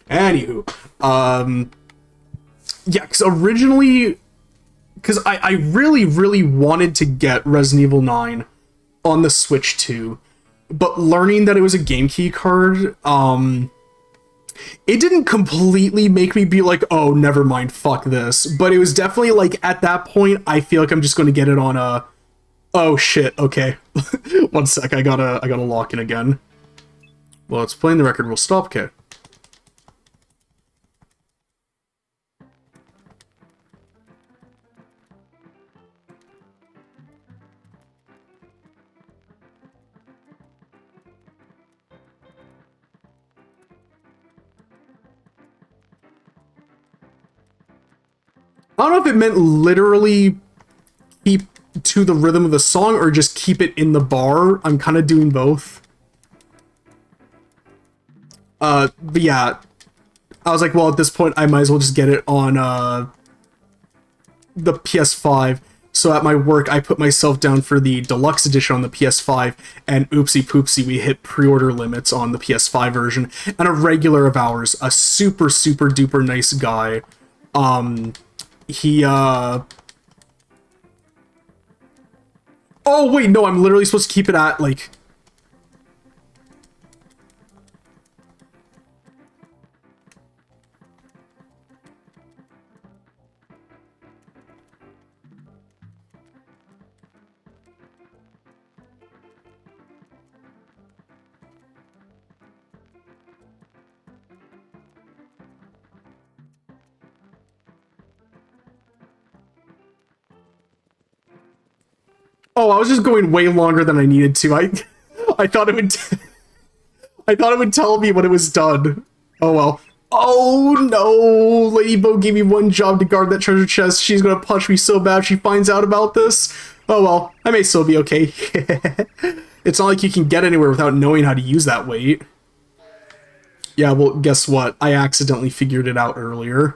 Anywho, yeah, because originally, because I really wanted to get Resident Evil 9 on the Switch too, but learning that it was a game key card, it didn't completely make me be like, oh, never mind, fuck this, but it was definitely like, at that point, I feel like I'm just going to get it on a, oh shit, okay, 1 sec, I gotta lock in again. Well, it's playing the record, we'll stop, okay. I don't know if it meant literally keep to the rhythm of the song or just keep it in the bar. I'm kind of doing both. But yeah, I was like, well, at this point, I might as well just get it on, the PS5. So at my work, I put myself down for the deluxe edition on the PS5, and oopsie poopsie, we hit pre-order limits on the PS5 version. And a regular of ours, a super duper nice guy, he, oh wait, no, I'm literally supposed to keep it at, like... Oh, I was just going way longer than I needed to. I thought it would... I thought it would tell me when it was done. Oh well. Oh no! Lady Bo gave me one job to guard that treasure chest. She's gonna punch me so bad if she finds out about this. Oh well, I may still be okay. It's not like you can get anywhere without knowing how to use that weight. Yeah, well, guess what? I accidentally figured it out earlier.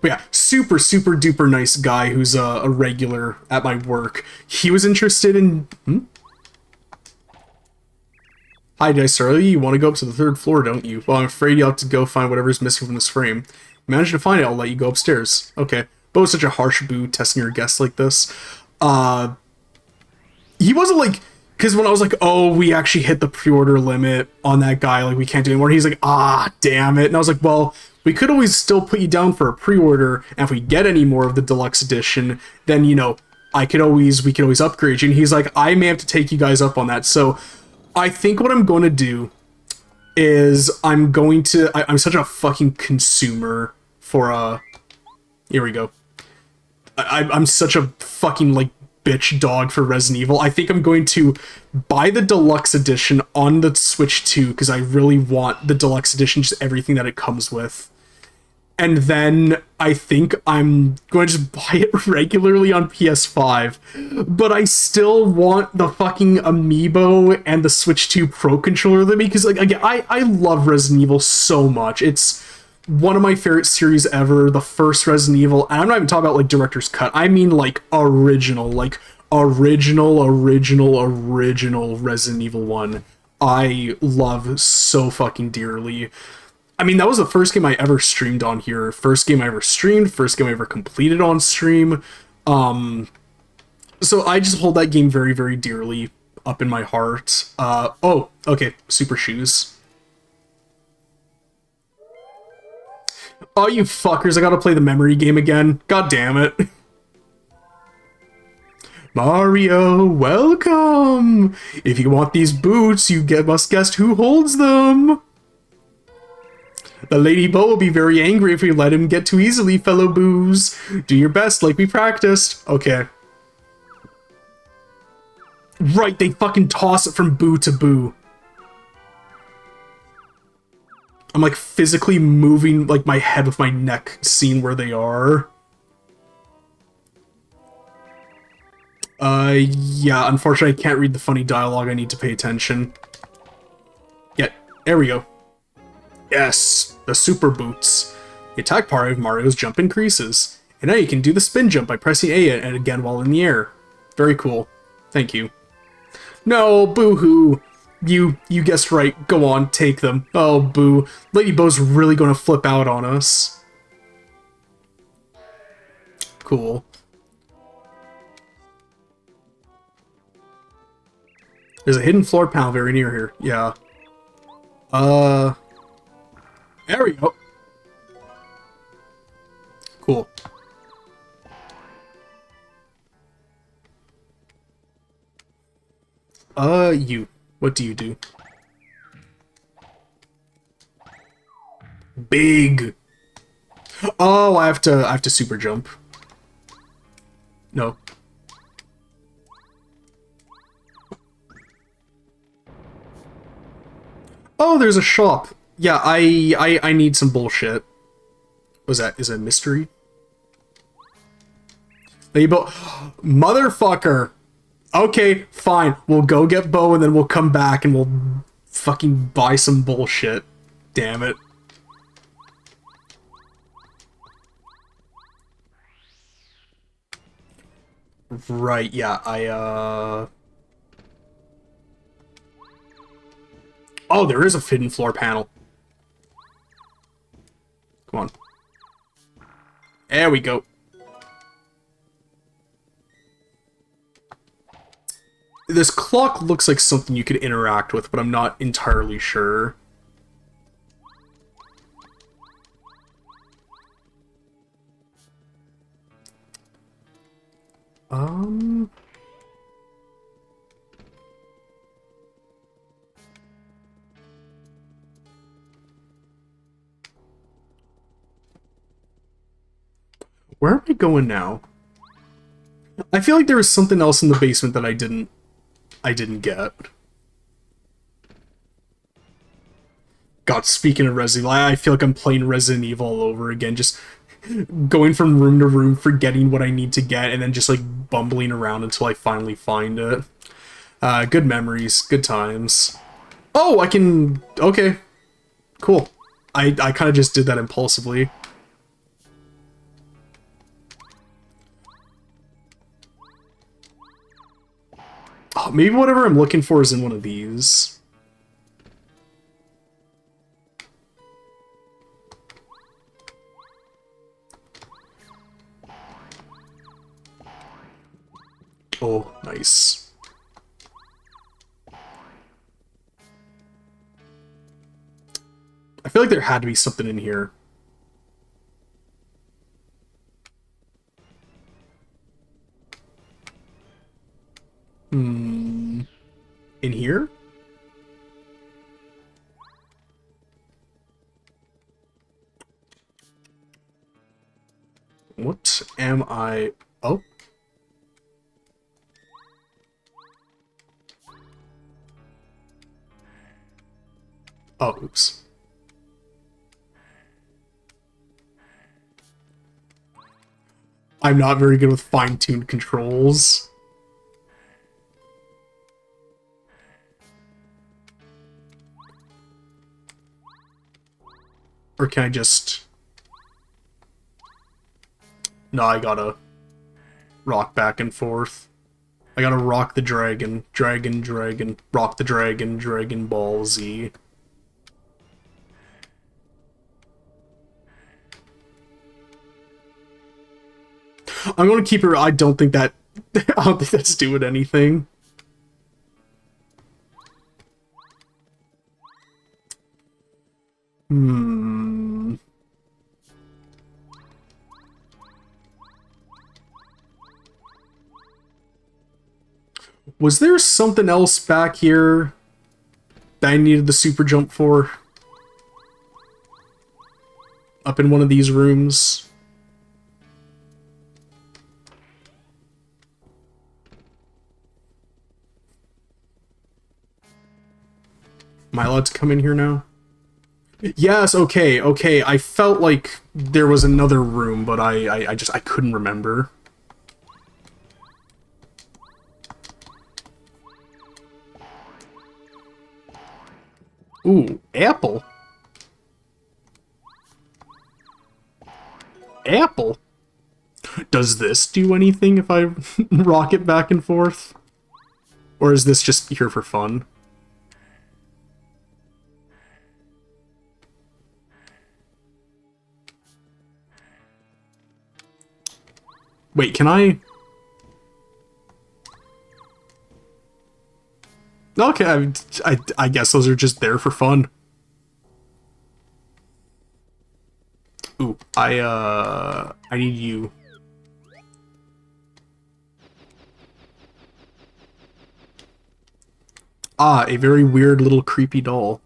But yeah, super duper nice guy who's a regular at my work. He was interested in... Hi, Dice Charlie. You want to go up to the third floor, don't you? Well, I'm afraid you'll have to go find whatever's missing from this frame. Manage to find it, I'll let you go upstairs. Okay. Bo was such a harsh boo testing your guests like this. Uh, he wasn't like, because when I was like, oh, we actually hit the pre-order limit on that guy, like we can't do anymore. He's like, ah, damn it. And I was like, well, we could always still put you down for a pre-order, and if we get any more of the deluxe edition, then we could always upgrade you. And he's like, I may have to take you guys up on that. So I think what I'm going to do is I'm such a fucking consumer for here we go. I'm such a fucking like bitch dog for Resident Evil. I think I'm going to buy the deluxe edition on the Switch 2 because I really want the deluxe edition, just everything that it comes with. And then I think I'm going to just buy it regularly on PS5. But I still want the fucking Amiibo and the Switch 2 Pro controller with me because, like, again, I love Resident Evil so much. It's one of my favorite series ever, the first Resident Evil. And I'm not even talking about, like, director's cut. I mean, like, original Resident Evil 1. I love so fucking dearly. I mean, that was the first game I ever streamed on here. First game I ever streamed, first game I ever completed on stream. So I just hold that game very, very dearly up in my heart. Oh, okay, Super Shoes. Oh, you fuckers, I gotta play the memory game again. God damn it. Mario, welcome! If you want these boots, must guess who holds them. The Lady Bo will be very angry if we let him get too easily, fellow boos. Do your best like we practiced. Okay. Right, they fucking toss it from boo to boo. I'm like physically moving like my head with my neck, seeing where they are. Yeah, unfortunately I can't read the funny dialogue, I need to pay attention. Yeah, there we go. Yes, the super boots. The attack part of Mario's jump increases. And now you can do the spin jump by pressing A and again while in the air. Very cool. Thank you. No, boo-hoo. You guessed right. Go on, take them. Oh, boo. Lady Bo's really going to flip out on us. Cool. There's a hidden floor panel very near here. Yeah. There we go. Cool. You. What do you do? Big. Oh, I have to super jump. No. Oh, there's a shop. Yeah, I need some bullshit. Was that? Is it a mystery? Motherfucker! Okay, fine. We'll go get Bo and then we'll come back and we'll fucking buy some bullshit. Damn it. Right, yeah, Oh, there is a hidden floor panel. Come on. There we go. This clock looks like something you could interact with, but I'm not entirely sure. Where am I going now? I feel like there was something else in the basement that I didn't get. God, speaking of Resident Evil, I feel like I'm playing Resident Evil all over again, just going from room to room, forgetting what I need to get, and then just like bumbling around until I finally find it. Good memories, good times. Oh, I can... Okay. Cool. I kind of just did that impulsively. Oh, maybe whatever I'm looking for is in one of these. Oh, nice. I feel like there had to be something in here. Hmm. In here? What am I... Oh. Oh, oops. I'm not very good with fine-tuned controls. Or can I just... No, I gotta rock back and forth. I gotta rock the dragon. Dragon, dragon. Rock the dragon. Dragon Ball Z. I'm gonna keep it... I don't think that... I don't think that's doing anything. Hmm... Was there something else back here that I needed the super jump for? Up in one of these rooms? Am I allowed to come in here now? Yes, okay, okay. I felt like there was another room, but I couldn't remember. Ooh, apple. Apple? Does this do anything if I rock it back and forth? Or is this just here for fun? Wait, can I... Okay, I guess those are just there for fun. Ooh, I need you. Ah, a very weird little creepy doll.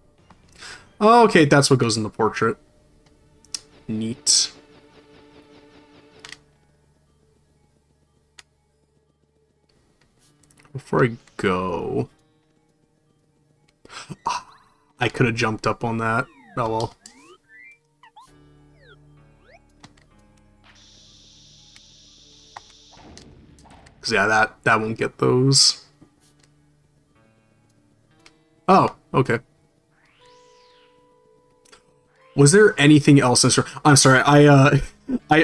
Oh, okay, that's what goes in the portrait. Neat. Before I go... I could have jumped up on that. Oh well. Cause yeah, that won't get those. Oh, okay. Was there anything else? I'm sorry. I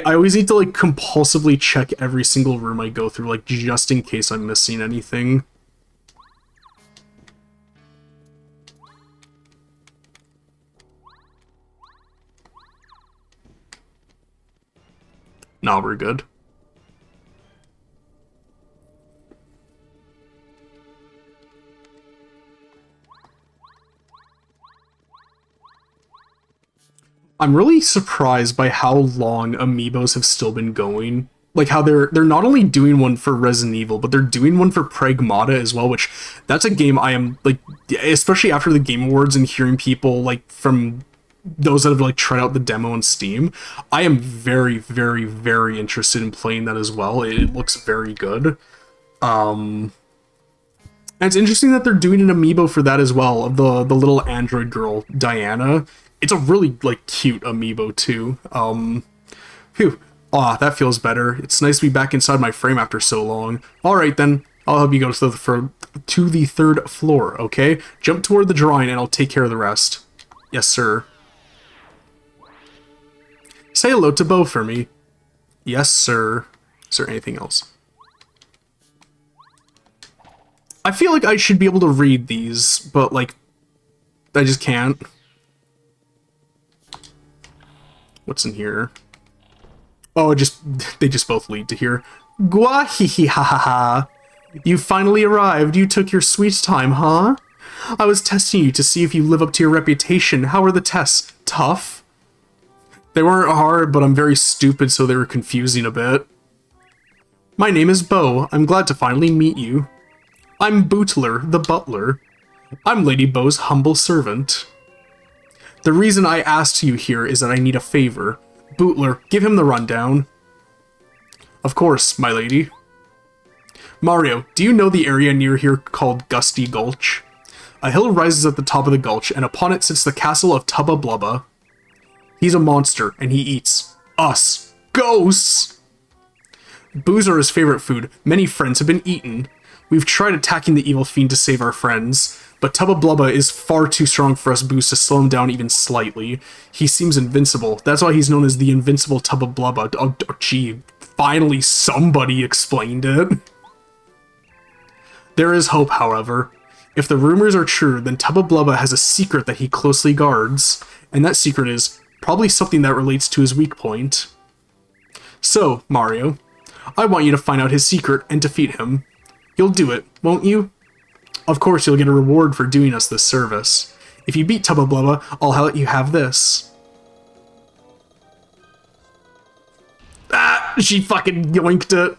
always need to like compulsively check every single room I go through, like just in case I'm missing anything. Nah, we're good. I'm really surprised by how long amiibos have still been going. Like how they're not only doing one for Resident Evil, but they're doing one for Pragmata as well, which that's a game I am like, especially after the Game Awards and hearing people like from those that have like tried out the demo on Steam, I am very, very, very interested in playing that as well. It looks very good. And it's interesting that they're doing an amiibo for that as well, of the little android girl, Diana. It's a really, like, cute amiibo, too. Phew. Aw, that feels better. It's nice to be back inside my frame after so long. Alright then, I'll help you go to the third floor, okay? Jump toward the drawing and I'll take care of the rest. Yes, sir. Say hello to Bo for me. Yes, sir. Is there anything else? I feel like I should be able to read these, but, like, I just can't. What's in here? Oh, they just both lead to here. Gwahihihaha. You finally arrived. You took your sweet time, huh? I was testing you to see if you live up to your reputation. How were the tests? Tough? They weren't hard, but I'm very stupid, so they were confusing a bit. My name is Bo. I'm glad to finally meet you. I'm Bootler, the butler. I'm Lady Bo's humble servant. The reason I asked you here is that I need a favor. Bootler, give him the rundown. Of course, my lady. Mario, do you know the area near here called Gusty Gulch? A hill rises at the top of the gulch, and upon it sits the castle of Tubba Blubba. He's a monster, and he eats us. Ghosts! Booze are his favorite food. Many friends have been eaten. We've tried attacking the evil fiend to save our friends, but Tubba Blubba is far too strong for us Boos to slow him down even slightly. He seems invincible. That's why he's known as the invincible Tubba Blubba. Oh, gee, finally somebody explained it. There is hope, however. If the rumors are true, then Tubba Blubba has a secret that he closely guards, and that secret is probably something that relates to his weak point. So, Mario, I want you to find out his secret and defeat him. You'll do it, won't you? Of course, you'll get a reward for doing us this service. If you beat Tubba Blubba, I'll let you have this. Ah, she fucking yoinked it.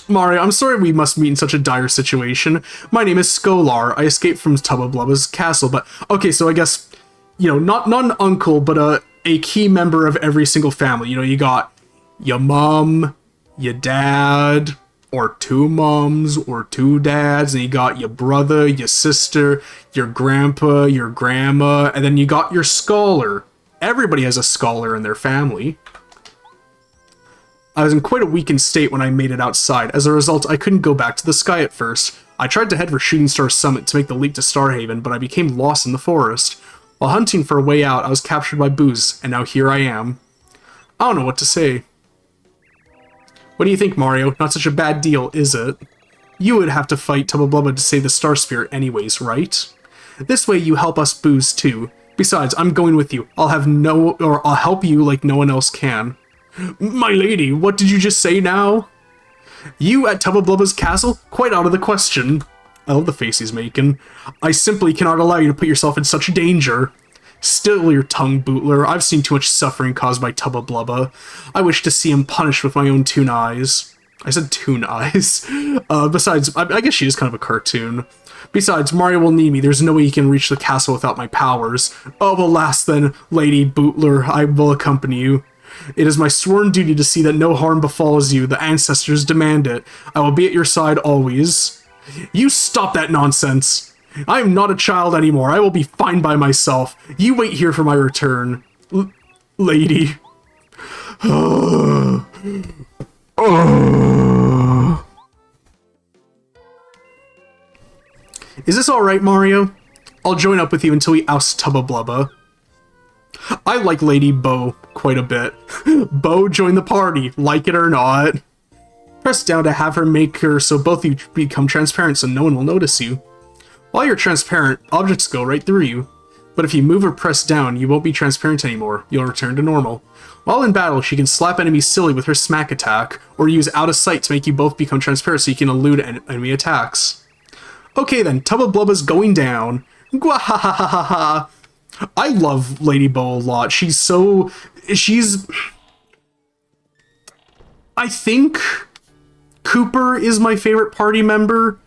Mario, I'm sorry we must meet in such a dire situation. My name is Skolar. I escaped from Tubba Blubba's castle, but... Okay, so I guess, you know, not an uncle, but a key member of every single family. You know, you got your mom, your dad, or two moms, or two dads, and you got your brother, your sister, your grandpa, your grandma, and then you got your scholar. Everybody has a scholar in their family. I was in quite a weakened state when I made it outside. As a result, I couldn't go back to the sky at first. I tried to head for Shooting Star Summit to make the leap to Starhaven, but I became lost in the forest. While hunting for a way out, I was captured by Booze, and now here I am. I don't know what to say. What do you think, Mario? Not such a bad deal, is it? You would have to fight Tubba Blubba to save the Star Spirit anyways, right? This way you help us Booze too. Besides, I'm going with you. I'll help you like no one else can. My lady, what did you just say now? You at Tubba Blubba's castle? Quite out of the question. I love the face he's making. I simply cannot allow you to put yourself in such danger. Still your tongue, Bootler. I've seen too much suffering caused by Tubba Blubba. I wish to see him punished with my own toon eyes. I said toon eyes. Besides, I guess she is kind of a cartoon. Besides, Mario will need me. There's no way he can reach the castle without my powers. Oh, alas then, Lady Bootler, I will accompany you. It is my sworn duty to see that no harm befalls you. The ancestors demand it. I will be at your side always. You stop that nonsense. I am not a child anymore. I will be fine by myself. You wait here for my return. Lady. Is this alright, Mario? I'll join up with you until we oust Tubba Blubba. I like Lady Bo quite a bit. Bo join the party, like it or not. Press down to have her make her so both of you become transparent so no one will notice you. While you're transparent, objects go right through you. But if you move or press down, you won't be transparent anymore. You'll return to normal. While in battle, she can slap enemies silly with her smack attack, or use out of sight to make you both become transparent so you can elude enemy attacks. Okay then, Tubba Blubba's going down. Gwahahahaha. I love Lady Bo a lot. I think Cooper is my favorite party member,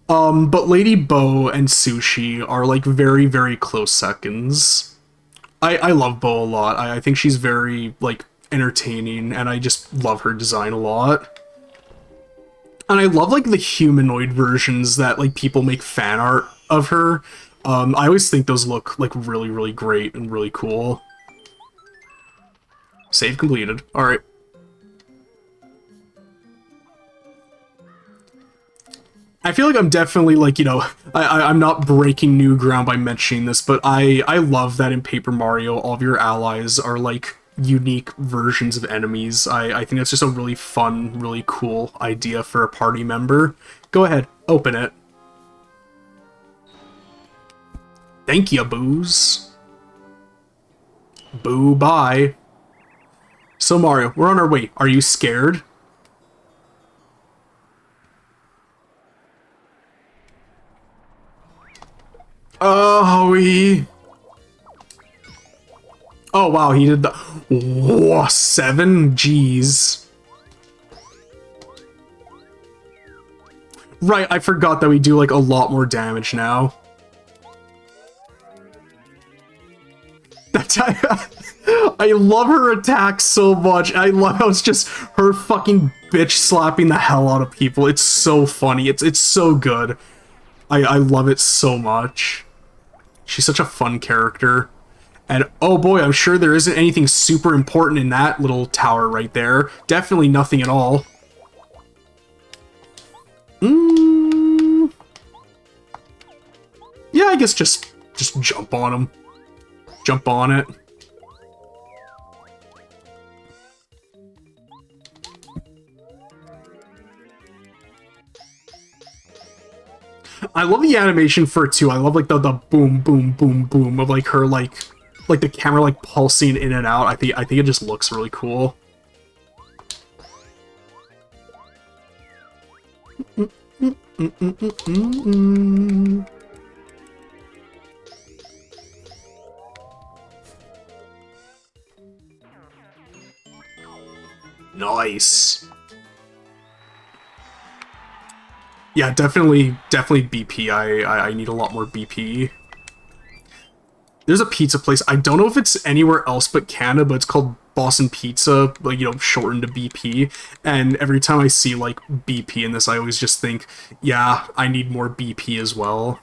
but Lady Bo and Sushi are like very, very close seconds. I love Bo a lot. I think she's very like entertaining, and I just love her design a lot. And I love like the humanoid versions that like people make fan art of her. I always think those look like really, really great and really cool. Save completed. Alright. I feel like I'm definitely like, you know, I'm not breaking new ground by mentioning this, but I love that in Paper Mario, all of your allies are like unique versions of enemies. I think that's just a really fun, really cool idea for a party member. Go ahead, open it. Thank you, Booze. Boo, bye. So Mario, we're on our way. Are you scared? Oh, oh wow, he did the... Whoa, 7? Jeez. Right, I forgot that we do, like, a lot more damage now. That's... I love her attack so much. I love how it's just her fucking bitch slapping the hell out of people. It's so funny. It's so good. I love it so much. She's such a fun character. And oh boy, I'm sure there isn't anything super important in that little tower right there. Definitely nothing at all. Yeah, I guess just jump on him. Jump on it. I love the animation for it too. I love like the boom boom boom boom of like her like the camera like pulsing in and out. I think it just looks really cool. Nice. Yeah, definitely BP. I need a lot more BP. There's a pizza place. I don't know if it's anywhere else but Canada, but it's called Boston Pizza, like, you know, shortened to BP. And every time I see, like, BP in this, I always just think, yeah, I need more BP as well.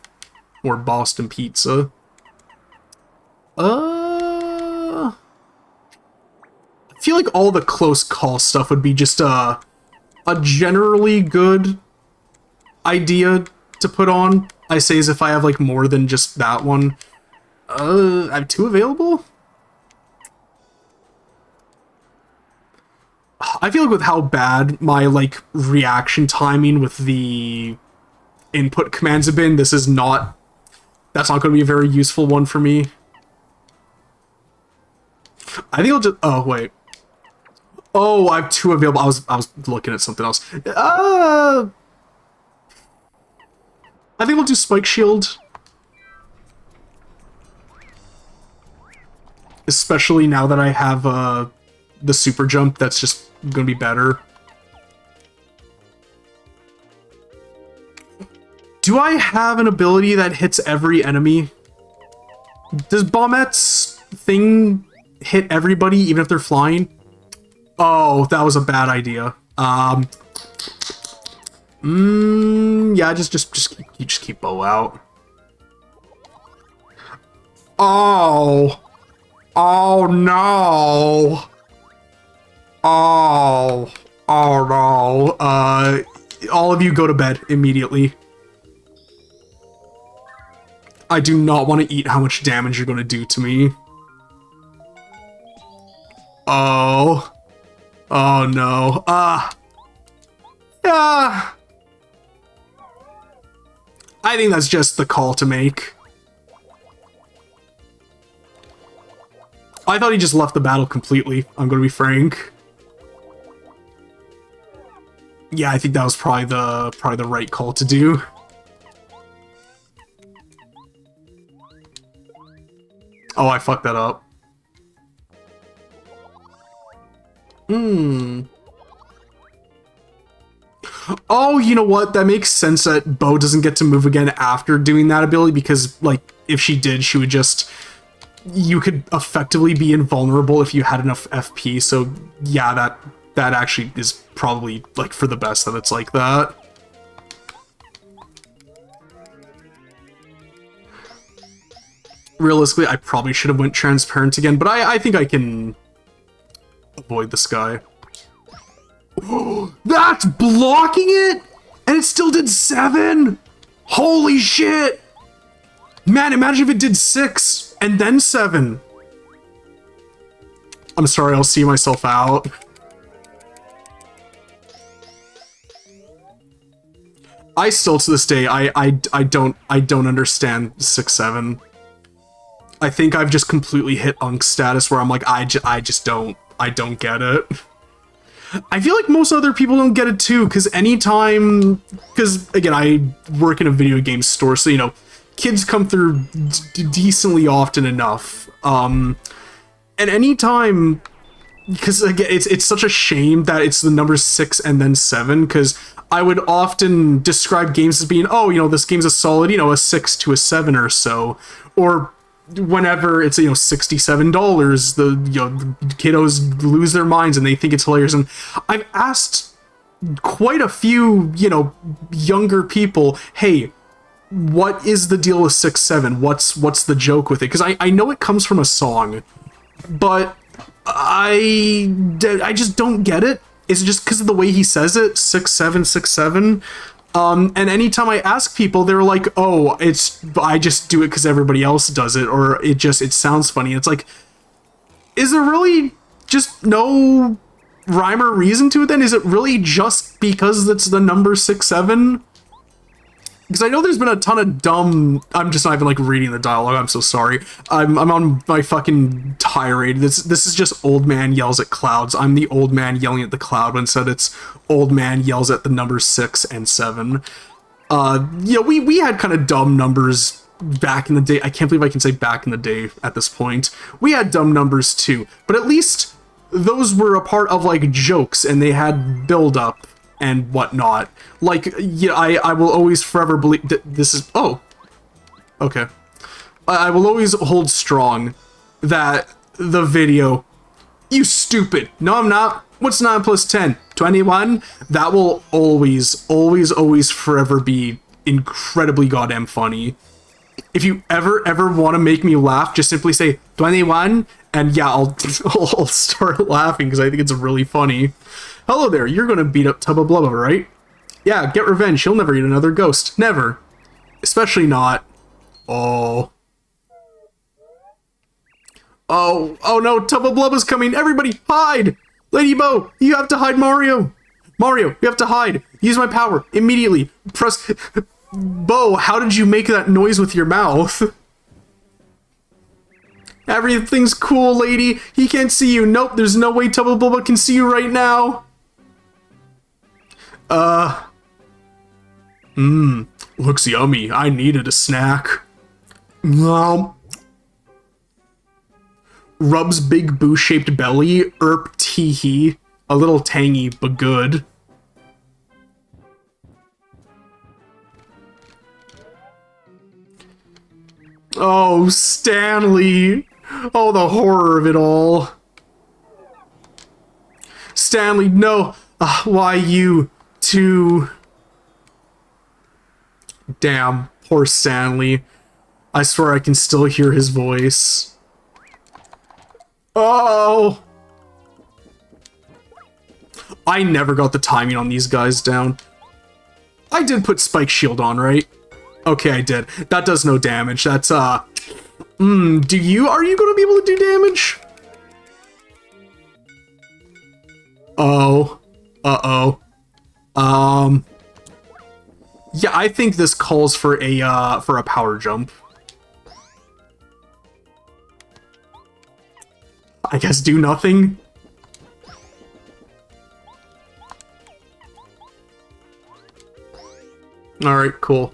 More Boston Pizza. I feel like all the close call stuff would be just a generally good idea to put on. I say as if I have, like, more than just that one. I have 2 available? I feel like with how bad my, like, reaction timing with the input commands have been, this is not... That's not going to be a very useful one for me. I think I'll just... Oh, wait. Oh, I have 2 available. I was looking at something else. I think we'll do Spike Shield. Especially now that I have the super jump, that's just gonna be better. Do I have an ability that hits every enemy? Does Bombett's thing hit everybody, even if they're flying? Oh, that was a bad idea. Yeah, just keep bow out. Oh. Oh no! Oh no. All of you go to bed immediately. I do not want to eat how much damage you're going to do to me. Oh. Oh no. Yeah. I think that's just the call to make. I thought he just left the battle completely, I'm gonna be frank. Yeah, I think that was probably the right call to do. Oh, I fucked that up. Oh, you know what? That makes sense that Bo doesn't get to move again after doing that ability, because, like, if she did, she would just... You could effectively be invulnerable if you had enough FP, so yeah, that actually is probably, like, for the best that it's like that. Realistically, I probably should have went transparent again, but I think I can avoid this guy. That's blocking it? And it still did 7? Holy shit! Man, imagine if it did 6 and then 7. I'm sorry, I'll see myself out. I still, to this day, I don't understand 6-7. I think I've just completely hit Unk status where I'm like, I don't get it. I feel like most other people don't get it too, because again, I work in a video game store, so, you know, kids come through decently often enough. And anytime, because again, it's such a shame that it's the number 6 and then 7, because I would often describe games as being, oh, this game's a solid, a 6 to a 7 or so, or whenever it's $67, the the kiddos lose their minds and they think it's hilarious. And I've asked quite a few younger people, hey, what is the deal with 6-7? What's the joke with it? Because I know it comes from a song, but I just don't get it. Is it just because of the way he says it? 6-7, 6-7. And anytime I ask people, they're like, "Oh, I just do it because everybody else does it, or it sounds funny." It's like, is there really just no rhyme or reason to it? Then is it really just because it's the number 6-7? Because I know there's been a ton of dumb. I'm just not even like reading the dialogue. I'm so sorry. I'm on my fucking tirade. This is just old man yells at clouds. I'm the old man yelling at the cloud. When said it's old man yells at the numbers 6 and 7. We had kind of dumb numbers back in the day. I can't believe I can say back in the day at this point. We had dumb numbers too, but at least those were a part of like jokes and they had build up and whatnot. Like, yeah, I will always forever believe that this is... Oh. Okay. I will always hold strong that the video... You stupid! No, I'm not. What's 9 plus 10? 21? That will always, always, always forever be incredibly goddamn funny. If you ever want to make me laugh, just simply say 21, and yeah, I'll start laughing because I think it's really funny. Hello there, you're gonna beat up Tubba Blubba, right? Yeah, get revenge, he'll never eat another ghost. Never. Especially not. Oh. Oh no, Tubba Blubba's coming, everybody, hide! Lady Bo, you have to hide Mario! Mario, you have to hide! Use my power, immediately! Press... Bo, how did you make that noise with your mouth? Everything's cool, lady. He can't see you. Nope, there's no way Tubba Blubba can see you right now. Looks yummy. I needed a snack. Rubs big boo-shaped belly. Tee-hee. A little tangy, but good. Oh, Stanley. Oh, the horror of it all. Stanley, no. Why you too? Damn, poor Stanley. I swear I can still hear his voice. Oh! I never got the timing on these guys down. I did put Spike Shield on, right? Okay, I did. That does no damage. That's, are you gonna be able to do damage? Oh. Uh-oh. Yeah, I think this calls for a power jump. I guess do nothing. Alright, cool.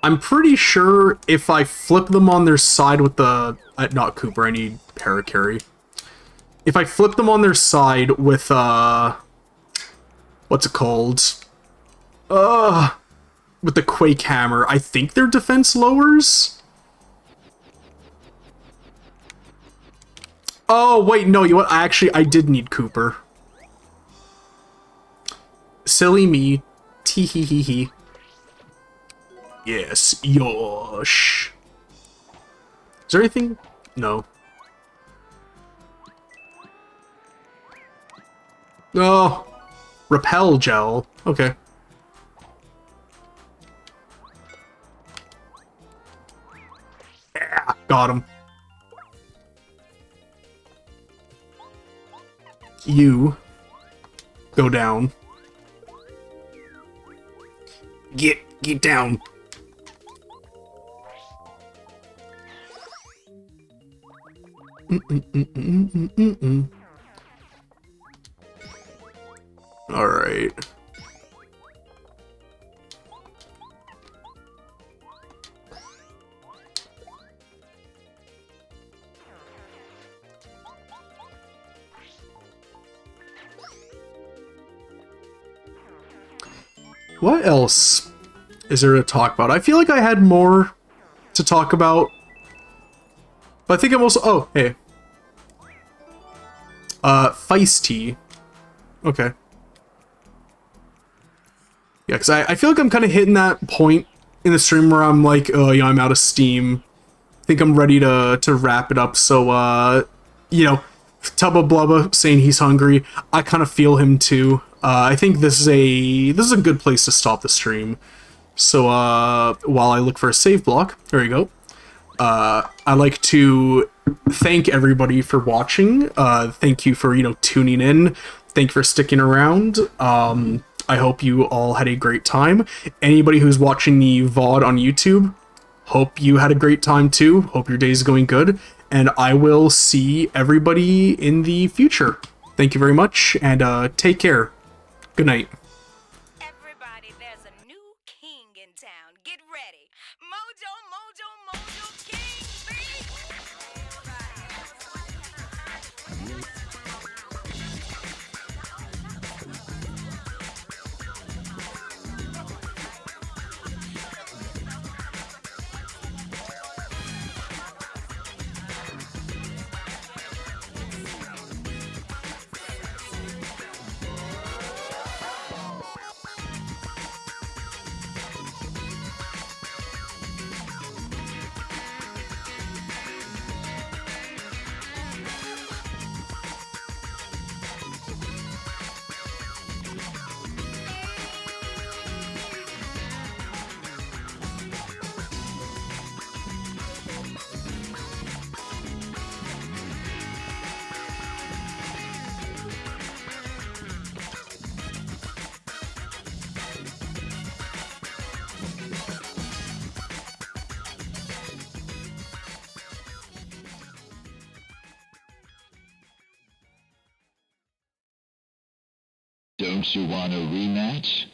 I'm pretty sure if I flip them on their side with the... not Cooper, I need Paracarry. If I flip them on their side with, what's it called? With the Quake Hammer, I think their defense lowers? Oh, wait, no, you know what? I did need Cooper. Silly me. Tee-hee-hee-hee. Yes, yosh. Is there anything? No. Oh. Repel gel. Okay. Yeah, got him. You go down. Get down. Alright. What else is there to talk about? I feel like I had more to talk about. But I think I'm also... Oh, hey. Feisty. Okay. Yeah, because I feel like I'm kind of hitting that point in the stream where I'm like, oh, yeah, I'm out of steam. I think I'm ready to wrap it up. So, you know, Tubba Blubba saying he's hungry. I kind of feel him too. I think this is a good place to stop the stream. So, while I look for a save block, there you go. I'd like to thank everybody for watching. Thank you for, tuning in. Thank you for sticking around. I hope you all had a great time. Anybody who's watching the VOD on YouTube, hope you had a great time too. Hope your day's going good. And I will see everybody in the future. Thank you very much, and take care. Good night. Everybody, there's a new king in town. Get ready. Mojo, Mojo, Mojo King, Don't you want a rematch?